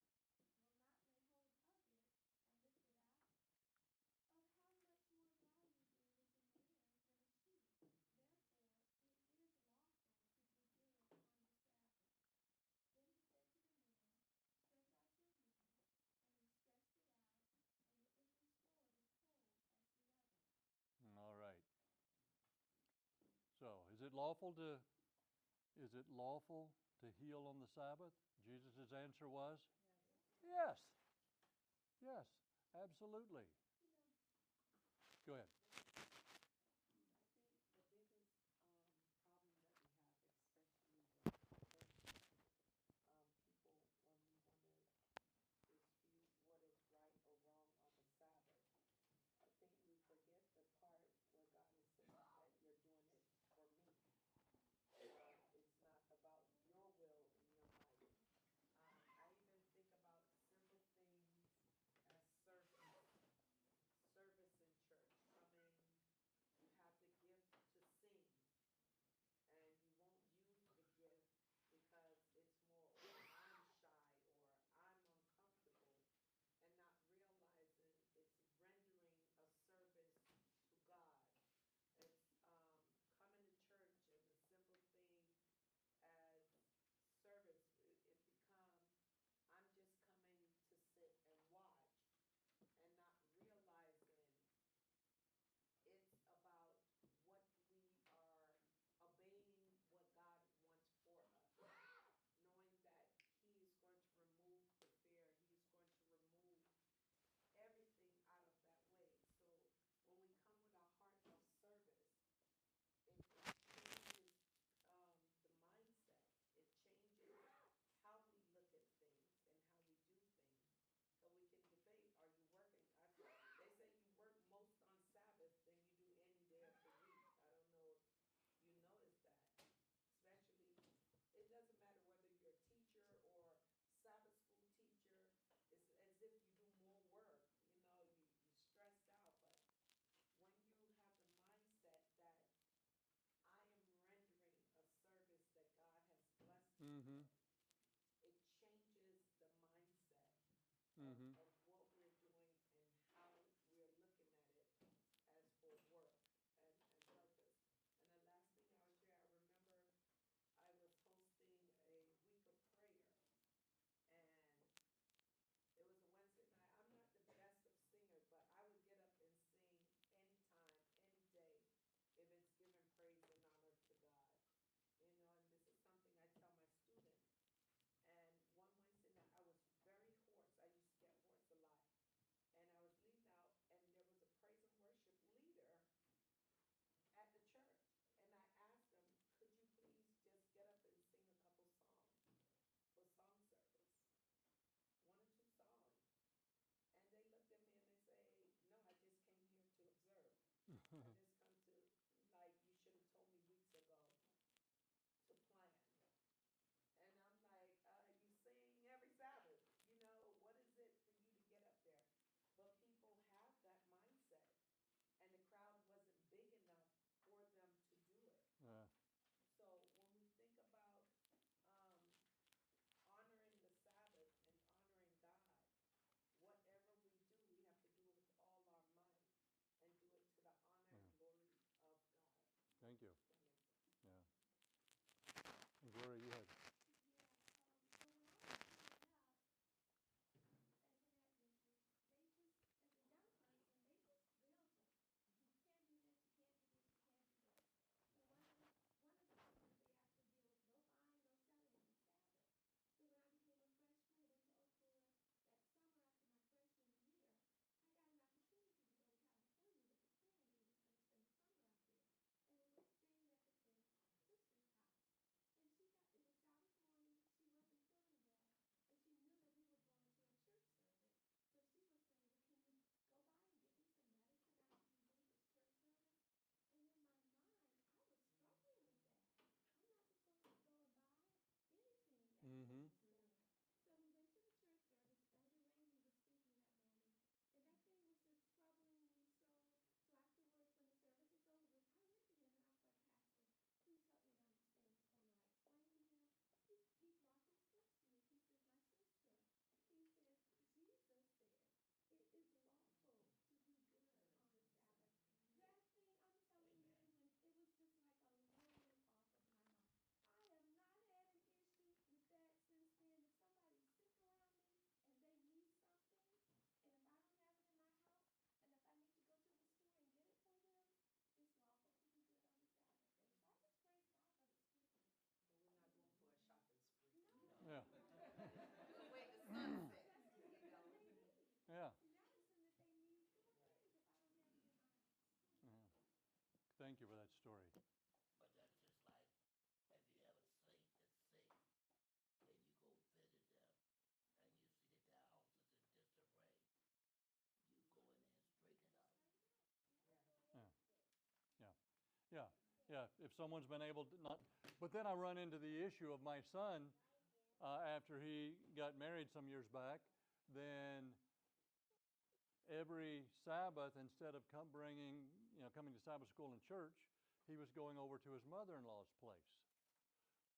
sheep? Therefore it is lawful to do good on the Sabbath. Then he said to the man, Stretch out your hand. And he stretched it out, and it was restored as whole as the other. All right. So, is it lawful to heal on the Sabbath? Jesus' answer was yes. Yes, absolutely. You know, Go ahead. I think the biggest problem that we have, especially with Christian people, when we want to dispute what is right or wrong on the Sabbath, I think we forget the part where God is saying that you're doing it for me. It's not about your will and your might. I even think about simple things as service in church. Coming, you have the gift to sing, and you won't use the gift because it's more, or I'm shy, or I'm uncomfortable, and not realizing it's rendering a service to God. It's coming to church and the simple thing as service. It becomes, I'm just coming to sit and watch, and not realizing it's about what we are obeying, what God wants for us, knowing that He is going to remove the fear, He's going to remove everything out of that way. So when we come with a heart of service, it changes the mindset. It changes how we look at things and how we do things. So we can debate, are you working? They say you work most on Sabbath than you do any day of the week. I don't know if you notice that. Especially, it doesn't matter whether you're a teacher or Sabbath school teacher. It's as if you do more work. You're stressed out. But when you have the mindset that I am rendering a service that God has blessed me Mm-hmm. with, it changes the mindset Mm-hmm. of what we're doing and how we're looking at it as for work and purpose. And the last thing I'll share, I remember I was hosting a week of prayer, and it was a Wednesday night. I'm not the best of singers, but I would get up and sing anytime, any day, if it's giving praise and honor to God. And this is something I tell my students. Yeah, if someone's been able to not. But then I run into the issue of my son after he got married some years back. Then every Sabbath, instead of coming to Sabbath school and church, he was going over to his mother-in-law's place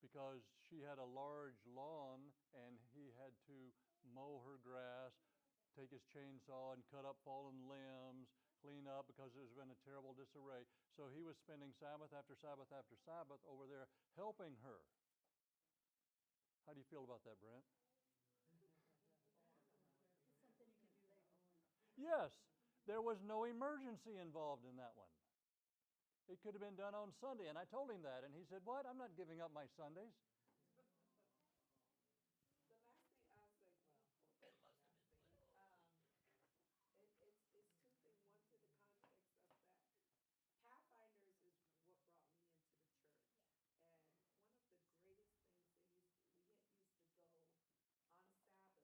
because she had a large lawn and he had to mow her grass, take his chainsaw and cut up fallen limbs, clean up because there's been a terrible disarray. So he was spending Sabbath after Sabbath after Sabbath over there helping her. How do you feel about that, Brent? It's something you can do later on. Yes, there was no emergency involved in that one. It could have been done on Sunday, and I told him that, and he said, "What? I'm not giving up my Sundays." The last thing I'll say, well, It the must have last been thing, put off. it's two things. One, to the context of that. Pathfinders is what brought me into the church. And one of the greatest things we had used to go on Sabbath, and I went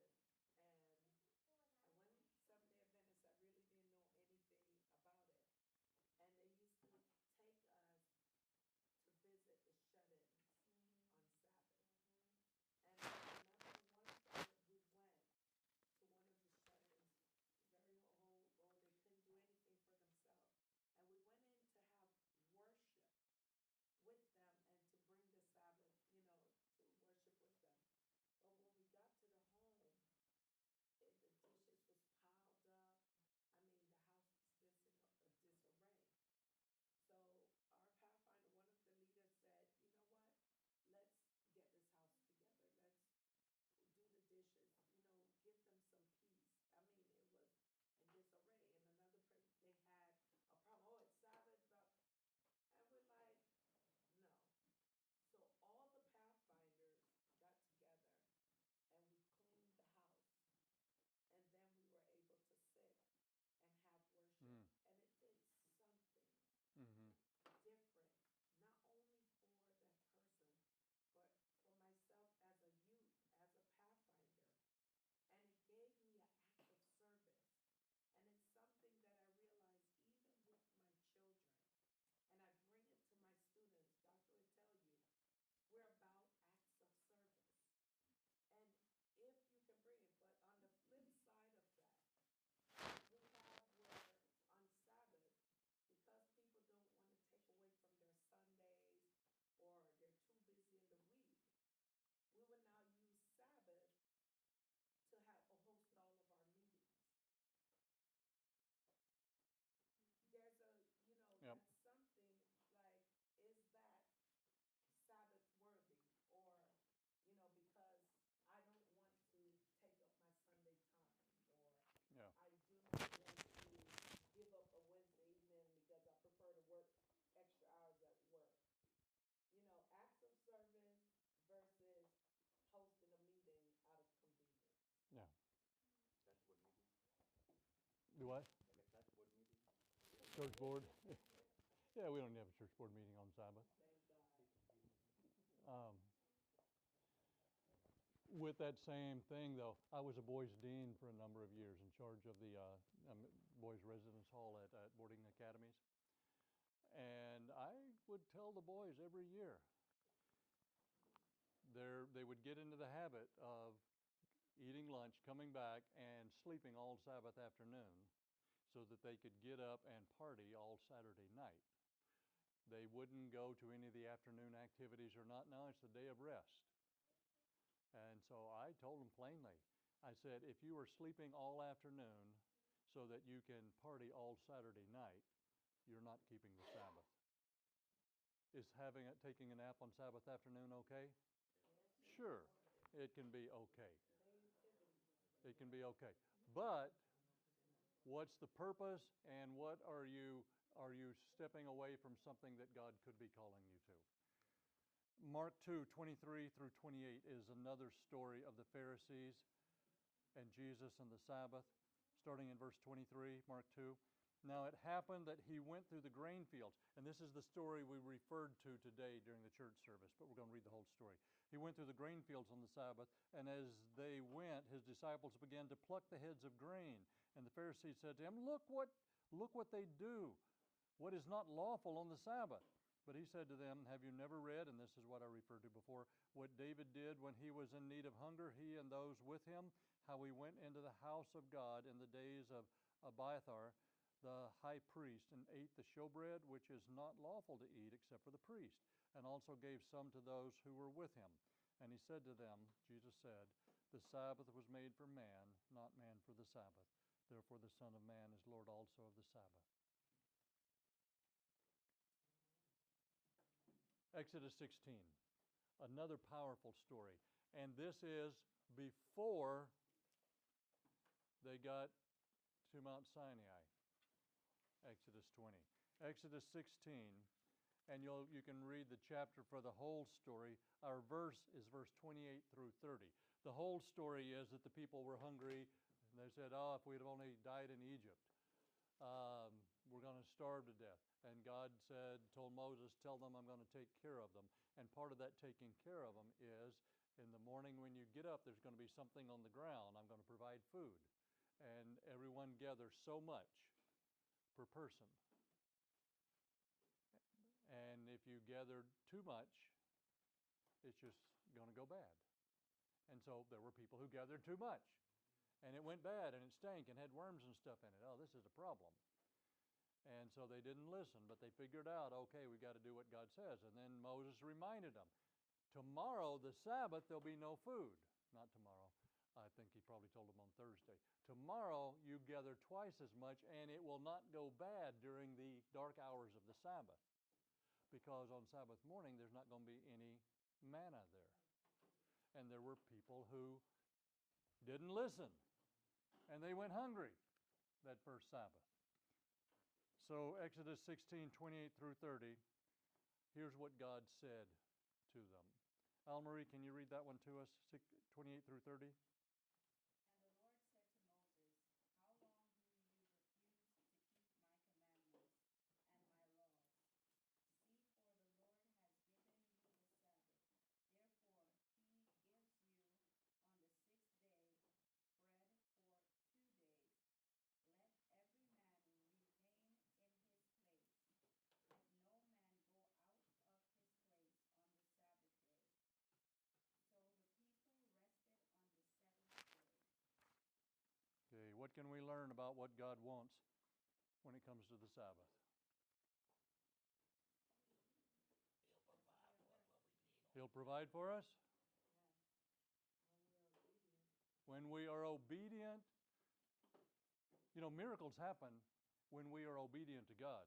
Seventh Day Adventist. I really didn't know anything about it, and they used to take us to visit the shut-ins on Sabbath. And I remember one Sabbath we went to one of the shut-ins, very old, they couldn't do anything for themselves. And we went in to have worship with them and to bring the Sabbath, to worship with them. But when we got to the home, the dishes was piled up. I mean, the house was just in a disarray. So our Pathfinder, one of the leaders said, you know what? Let's get this house together. Let's do the dishes, give them some peace. I mean, it was in disarray. And another person, they had a problem. Oh, it's Sabbath, but, and we're like, no. So all the Pathfinders got together and we cleaned the house. And then we were able to sit and have worship. Mm. And it did something Mm-hmm. different, not only for that person, but for myself as a youth, as a Pathfinder. And it gave me an act of service. And it's something that I realize even with my children, and I bring it to my students. Joshua would tell you, we're about acts of service. And if you can bring it, but on the flip side of that, we have where on Sabbath, because people don't want to take away from their Sundays or they're too busy in the week, we will now use Sabbath to host all of our meetings. There's Yep. that's something like, is that Sabbath worthy? Or, because I don't want to take up my Sunday time, or Yeah. I do not want to give up a Wednesday evening because I prefer to work extra hours at work. Acts of service versus hosting a meeting out of convenience. Yeah. Church board meeting, Do what? like a church board meeting. Church board? Yeah, we don't have a church board meeting on Sabbath. Thank God. Um, with that same thing, though, I was a boys' dean for a number of years in charge of the boys' residence hall at boarding academies. And I would tell the boys every year, they would get into the habit of eating lunch, coming back, and sleeping all Sabbath afternoon so that they could get up and party all Saturday night. They wouldn't go to any of the afternoon activities or not. No, it's the day of rest. And so I told them plainly, I said, if you are sleeping all afternoon so that you can party all Saturday night, you're not keeping the Sabbath. Is taking a nap on Sabbath afternoon okay? Sure, it can be okay. It can be okay. But what's the purpose, and what are you stepping away from something that God could be calling you to? Mark 2:23 through 28 is another story of the Pharisees and Jesus and the Sabbath. Starting in verse 23, Mark 2. Now it happened that he went through the grain fields. And this is the story we referred to today during the church service, but we're going to read the whole story. He went through the grain fields on the Sabbath, and as they went, his disciples began to pluck the heads of grain. And the Pharisees said to him, Look what they do, what is not lawful on the Sabbath. But he said to them, have you never read, and this is what I referred to before, what David did when he was in need of hunger, he and those with him, how he went into the house of God in the days of Abiathar, the high priest, and ate the showbread, which is not lawful to eat except for the priest, and also gave some to those who were with him. And he said to them, Jesus said, the Sabbath was made for man, not man for the Sabbath. Therefore the Son of Man is Lord also of the Sabbath. Exodus 16, another powerful story. And this is before they got to Mount Sinai. Exodus 20. Exodus 16, and you can read the chapter for the whole story. Our verse is verse 28 through 30. The whole story is that the people were hungry. And they said, oh, if we'd have only died in Egypt, we're going to starve to death. And God told Moses, tell them I'm going to take care of them. And part of that taking care of them is in the morning when you get up, there's going to be something on the ground. I'm going to provide food. And everyone gathers so much per person. And if you gather too much, it's just going to go bad. And so there were people who gathered too much. And it went bad, and it stank, and had worms and stuff in it. Oh, this is a problem. And so they didn't listen, but they figured out, okay, we've got to do what God says. And then Moses reminded them, tomorrow, the Sabbath, there'll be no food. Not tomorrow. I think he probably told them on Thursday. Tomorrow, you gather twice as much, and it will not go bad during the dark hours of the Sabbath. Because on Sabbath morning, there's not going to be any manna there. And there were people who didn't listen, and they went hungry that first Sabbath. So Exodus 16, 28 through 30, here's what God said to them. Al-Marie, can you read that one to us, 28 through 30? And the Lord said to Moses, how long do you refuse to keep my commandments and my laws? See, for the Lord has given you the Sabbath. Therefore, he gives you on the 6th day bread for 2 days. Let every man remain in his place. Let no man go out of his place on the Sabbath day. So the people rested on the 7th day. Okay, what can we learn about what God wants when it comes to the Sabbath? He'll provide for us what we need. He'll provide for us? When we are obedient. You know, miracles happen when we are obedient to God.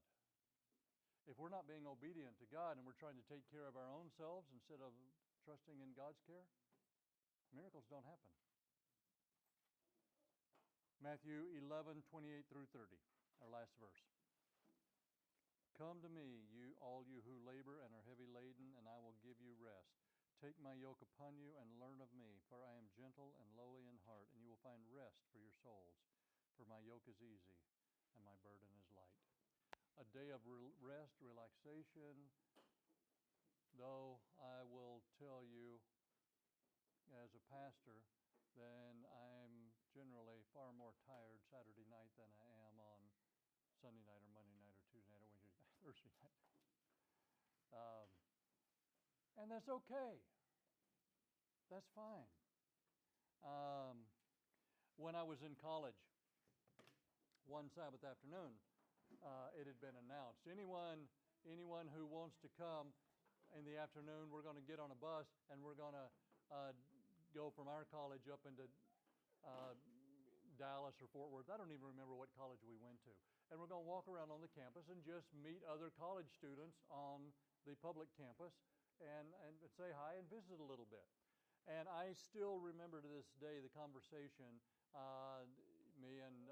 If we're not being obedient to God and we're trying to take care of our own selves instead of trusting in God's care, miracles don't happen. Matthew 11, 28 through 30, our last verse. Come to me, all you who labor and are heavy laden, and I will give you rest. Take my yoke upon you and learn of me, for I am gentle and lowly in heart, and you will find rest for your souls. For my yoke is easy and my burden is light. A day of rest, relaxation, though I will tell you as a pastor, then I'm generally far more tired Saturday night than I am on Sunday night or Monday night or Tuesday night or Wednesday night, Thursday night. And that's okay. That's fine. When I was in college, one Sabbath afternoon, it had been announced. Anyone who wants to come in the afternoon, we're going to get on a bus and we're going to go from our college up into Dallas or Fort Worth. I don't even remember what college we went to. And we're going to walk around on the campus and just meet other college students on the public campus and say hi and visit a little bit. And I still remember to this day the conversation. Me and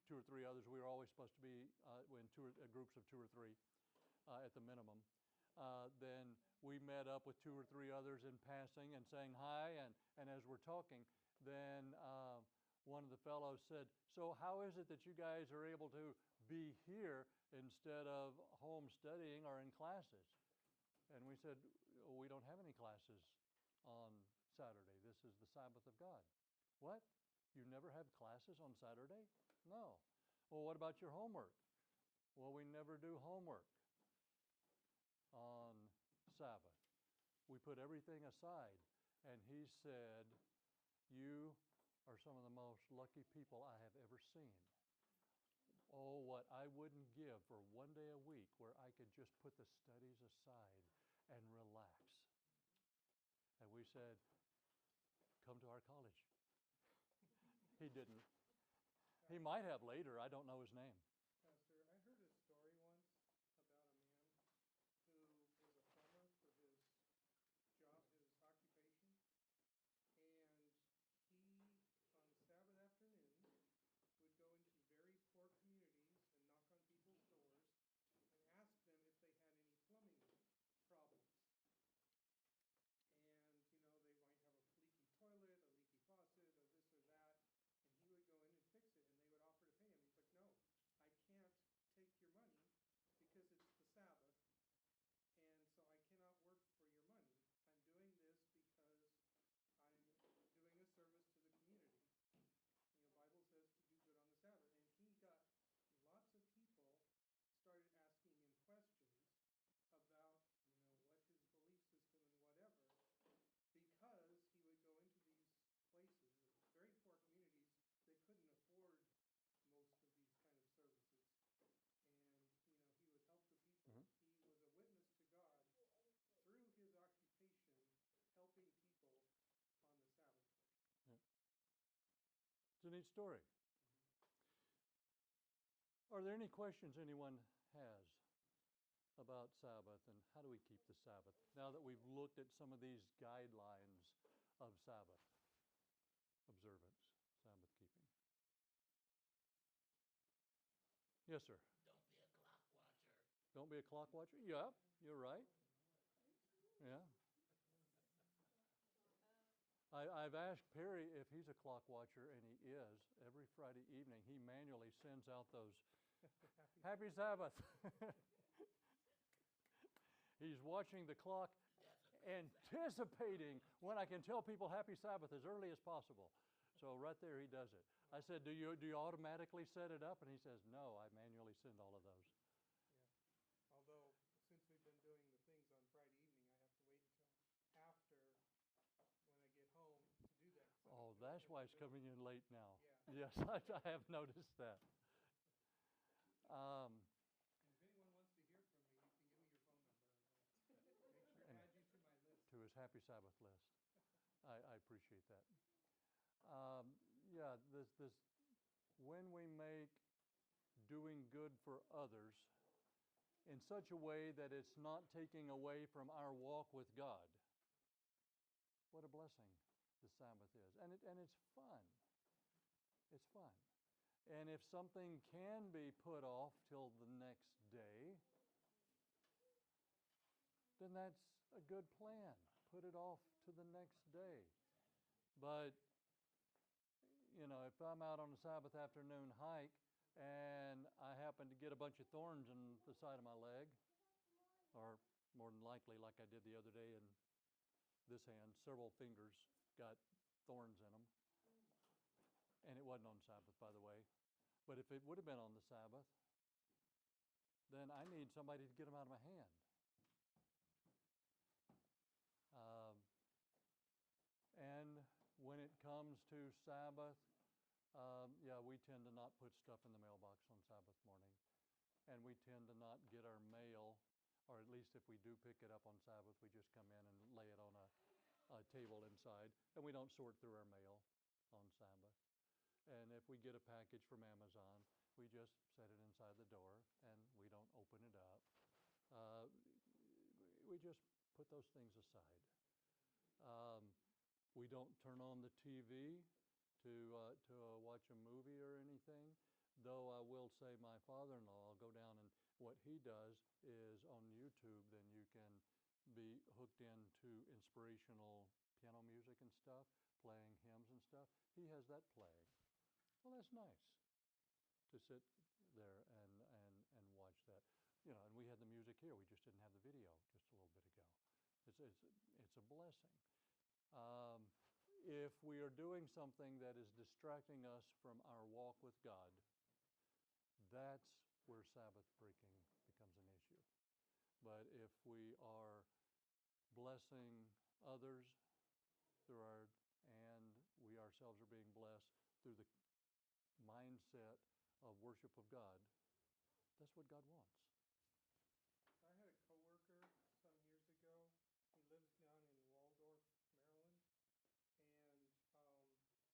2 or 3 others, we were always supposed to be in groups of 2 or 3 at the minimum. Then we met up with 2 or 3 others in passing and saying hi, and as we're talking, then one of the fellows said, so how is it that you guys are able to be here instead of home studying or in classes? And we said, we don't have any classes on Saturday. This is the Sabbath of God. What? You never have classes on Saturday? No. Well, what about your homework? Well, we never do homework on Sabbath. We put everything aside. And he said, you are some of the most lucky people I have ever seen. Oh, what I wouldn't give for one day a week where I could just put the studies aside and relax. And we said, come to our college. He didn't. He might have later. I don't know his name. Pastor, I heard a story once about a man who was a plumber for his job, his occupation, and he, on Sabbath afternoons, would go into very poor communities and knock on people's doors and ask them if they had any plumbing problems. And, they might have a leaky toilet, a leaky faucet, or this or that, and he would go in and fix it, and they would offer to pay him. He's like, no, I can't take your money because it's the Sabbath, and so I cannot work for your money. I'm doing this because I'm doing a service to the community. Bible says to do good on the Sabbath. And he got lots of people started asking him questions about, what his belief system and whatever, because he would go into these places, very poor communities, they couldn't afford most of these kind of services. And, he would help the people. Mhm. He was a witness to God through his occupation, helping people on the Sabbath day. Yeah. It's a neat story. Are there any questions anyone has about Sabbath and how do we keep the Sabbath now that we've looked at some of these guidelines of Sabbath observance, Sabbath keeping? Yes, sir. Don't be a clock watcher. Don't be a clock watcher? Yeah, you're right. Yeah. I've asked Perry if he's a clock watcher, and he is. Every Friday evening, he manually sends out those Happy Sabbath. He's watching the clock, anticipating when I can tell people Happy Sabbath as early as possible. So right there, he does it. I said, do you automatically set it up? And he says, no, I manually send all of those. Yeah. Although, since we've been doing the things on Friday evening, I have to wait until after when I get home to do that. Oh, that's why it's coming in late now. Yeah. Yes, I have noticed that. And if anyone wants to hear from me, you can give me your phone number, and I'll make sure to add you to my list. To his Happy Sabbath list. I appreciate that. Yeah, this when we make doing good for others in such a way that it's not taking away from our walk with God. What a blessing the Sabbath is. And it's fun. It's fun. And if something can be put off till the next day, then that's a good plan. Put it off to the next day. But, if I'm out on a Sabbath afternoon hike and I happen to get a bunch of thorns in the side of my leg, or more than likely, like I did the other day in this hand, several fingers got thorns in them. And it wasn't on Sabbath, by the way. But if it would have been on the Sabbath, then I need somebody to get them out of my hand. And when it comes to Sabbath, we tend to not put stuff in the mailbox on Sabbath morning. And we tend to not get our mail, or at least if we do pick it up on Sabbath, we just come in and lay it on a table inside. And we don't sort through our mail on Sabbath. And if we get a package from Amazon, we just set it inside the door and we don't open it up. We just put those things aside. We don't turn on the TV to watch a movie or anything, though I will say my father-in-law, I'll go down and what he does is on YouTube, then you can be hooked into inspirational piano music and stuff, playing hymns and stuff. He has that playing. Well, that's nice to sit there and watch that. And we had the music here. We just didn't have the video just a little bit ago. It's a blessing. If we are doing something that is distracting us from our walk with God, that's where Sabbath breaking becomes an issue. But if we are blessing others through our, and we ourselves are being blessed through the mindset of worship of God, that's what God wants. I had a coworker some years ago. He lives down in Waldorf, Maryland,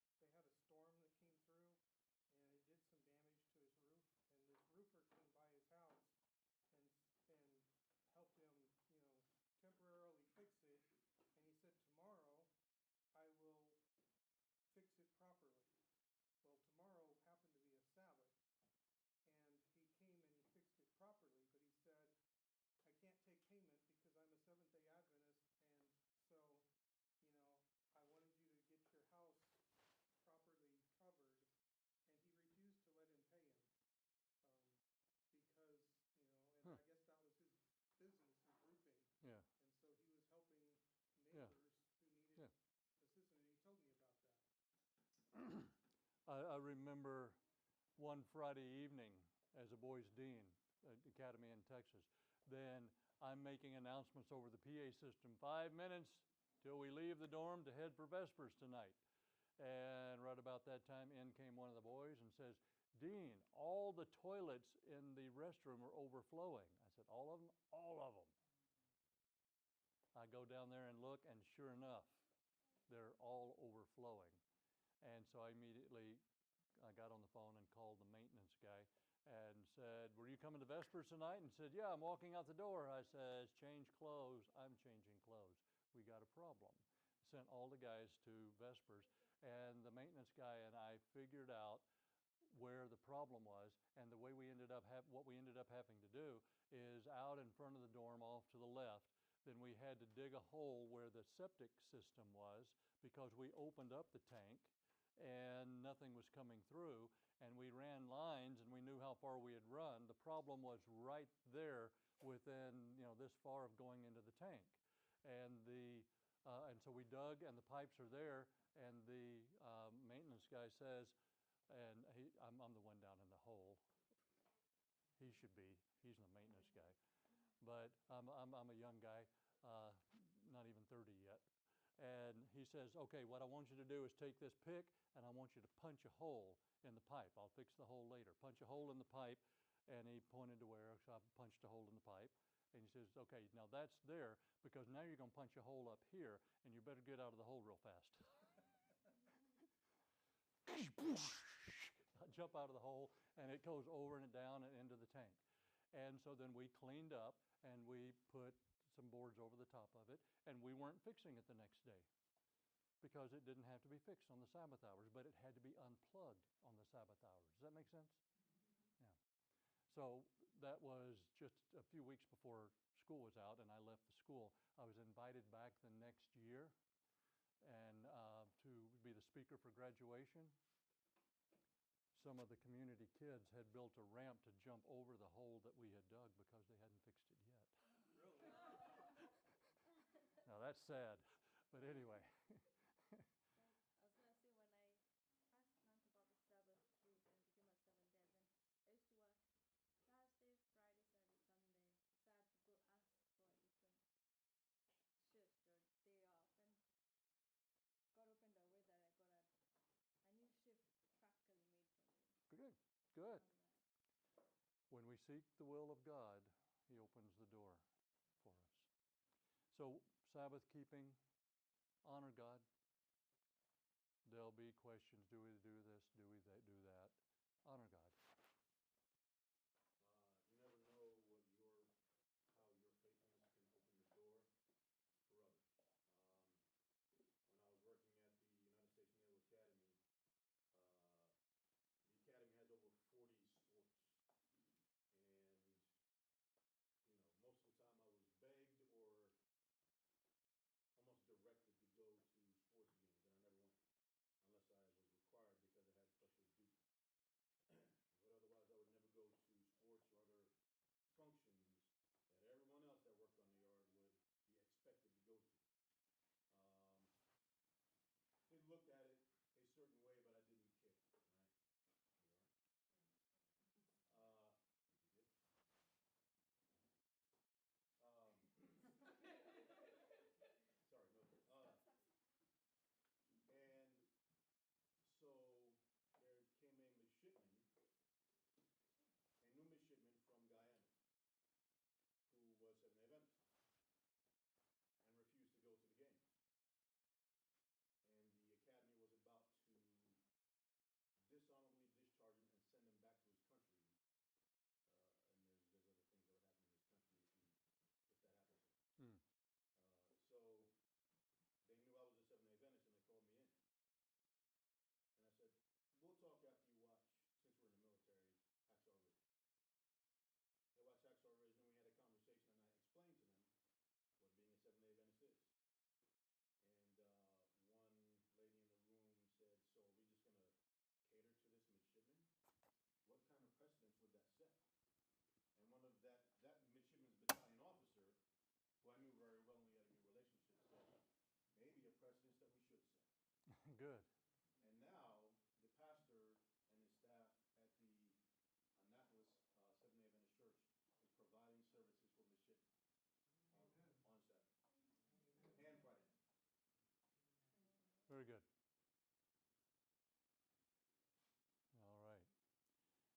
and they had a storm that came through, and it did some damage to his roof. And this roofer came by his house and helped him, temporarily fix it. And he said, tomorrow I will fix it properly. Well, tomorrow happened to be a Sabbath, and he came and he fixed it properly, but he said, I can't take payment because I'm a Seventh-day Adventist, and so, I wanted you to get your house properly covered, and he refused to let him pay him, because, and I guess that was his business, his roofing, Yeah. and so he was helping Yeah. neighbors who needed Yeah. assistance, and he told me about that. I remember one Friday evening as a boys' dean at Academy in Texas. Then I'm making announcements over the PA system. 5 minutes till we leave the dorm to head for Vespers tonight. And right about that time, in came one of the boys and says, Dean, all the toilets in the restroom are overflowing. I said, all of them? All of them. I go down there and look, and sure enough, they're all overflowing. And so I got on the phone and called the maintenance guy and said, were you coming to Vespers tonight? And said, yeah, I'm walking out the door. I says, change clothes. I'm changing clothes. We got a problem. Sent all the guys to Vespers, and the maintenance guy and I figured out where the problem was, and the way we ended up what we ended up having to do is out in front of the dorm off to the left. Then we had to dig a hole where the septic system was because we opened up the tank and nothing was coming through, and we ran lines and we knew how far we had run. The problem was right there within this far of going into the tank, and so we dug, and the pipes are there, and the maintenance guy says, and I'm the one down in the hole. He should be. He's the maintenance guy. But I'm a young guy, not even 30 yet. And he says, okay, what I want you to do is take this pick, and I want you to punch a hole in the pipe. I'll fix the hole later. Punch a hole in the pipe. And he pointed to where, so I punched a hole in the pipe. And he says, okay, now that's there, because now you're going to punch a hole up here, and you better get out of the hole real fast. I jump out of the hole, and it goes over and down and into the tank. And so then we cleaned up, and we put some boards over the top of it, and we weren't fixing it the next day because it didn't have to be fixed on the Sabbath hours, but it had to be unplugged on the Sabbath hours. Does that make sense? Yeah. So that was just a few weeks before school was out, and I left the school. I was invited back the next year and to be the speaker for graduation. Some of the community kids had built a ramp to jump over the hole that we had dug because they hadn't fixed it yet. Really? Now that's sad, but anyway. I was gonna say, when I first learned about the Sabbath keep and became a Seventh-day Adventist, I used to work Thursday, Friday, Saturday, Sunday. So I had to go ask for a different shift or day off, and God opened a way that I got a new shift practically made for me. Good, good. From that. When we seek the will of God, He opens the door for us. So, Sabbath keeping, honor God. There'll be questions, do we do this, do we do that? Honor God. You never know how your faithfulness can open the door for others. When I was working at the United States Naval Academy, the academy has over 40 sports, and most of the time I was begged or almost directed to go to sports games, and I never went unless I was required because I had special duty. Good. And now the pastor and his staff at the Annapolis Seventh-day Adventist Church is providing services for midshipmen on, Amen. on Sabbath Amen. and Friday night. Very good. All right.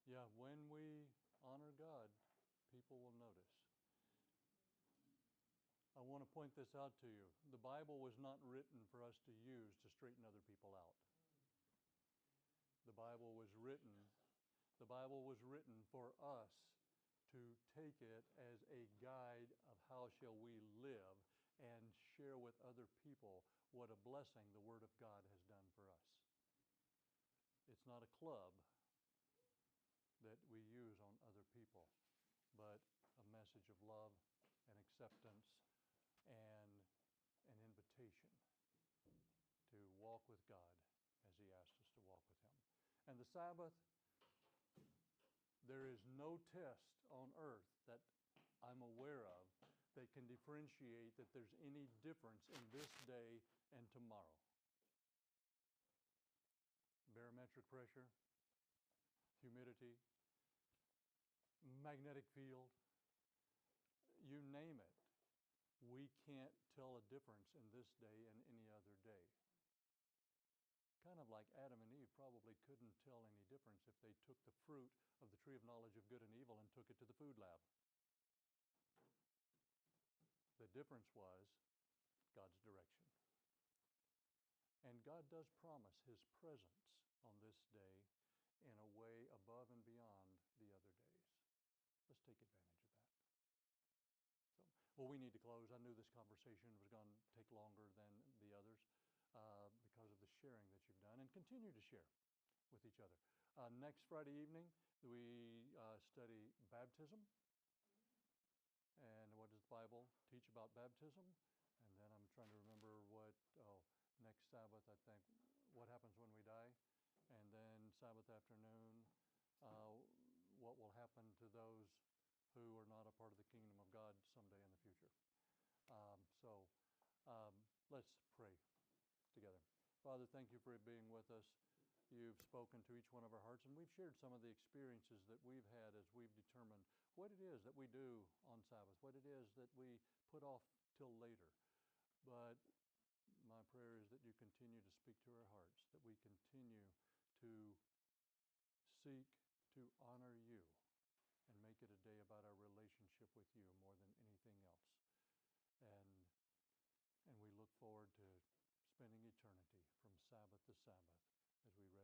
Yeah, when we honor God, people will notice. I want to point this out to you. The Bible was not written for us to use to straighten other people out. The Bible was written for us to take it as a guide of how shall we live and share with other people what a blessing the Word of God has done for us. It's not a club that we use on other people, but a message of love and acceptance and an invitation to walk with God as He asked us to walk with Him. And the Sabbath, there is no test on earth that I'm aware of that can differentiate that there's any difference in this day and tomorrow. Barometric pressure, humidity, magnetic field, you name it. We can't tell a difference in this day and any other day. Kind of like Adam and Eve probably couldn't tell any difference if they took the fruit of the tree of knowledge of good and evil and took it to the food lab. The difference was God's direction. And God does promise His presence on this day in a way above and beyond the other days. Let's take advantage of that. Well, we need to close. I knew this conversation was going to take longer than the others because of the sharing that you've done, and continue to share with each other. Next Friday evening, we study baptism. And what does the Bible teach about baptism? And then I'm trying to remember next Sabbath, I think, what happens when we die? And then Sabbath afternoon, what will happen to those who are not a part of the kingdom of God someday in the future. Let's pray together. Father, thank you for being with us. You've spoken to each one of our hearts, and we've shared some of the experiences that we've had as we've determined what it is that we do on Sabbath, what it is that we put off till later. But my prayer is that you continue to speak to our hearts, that we continue to seek to honor you and make it a day about our relationship with you more than anything else. And we look forward to spending eternity from Sabbath to Sabbath as we read about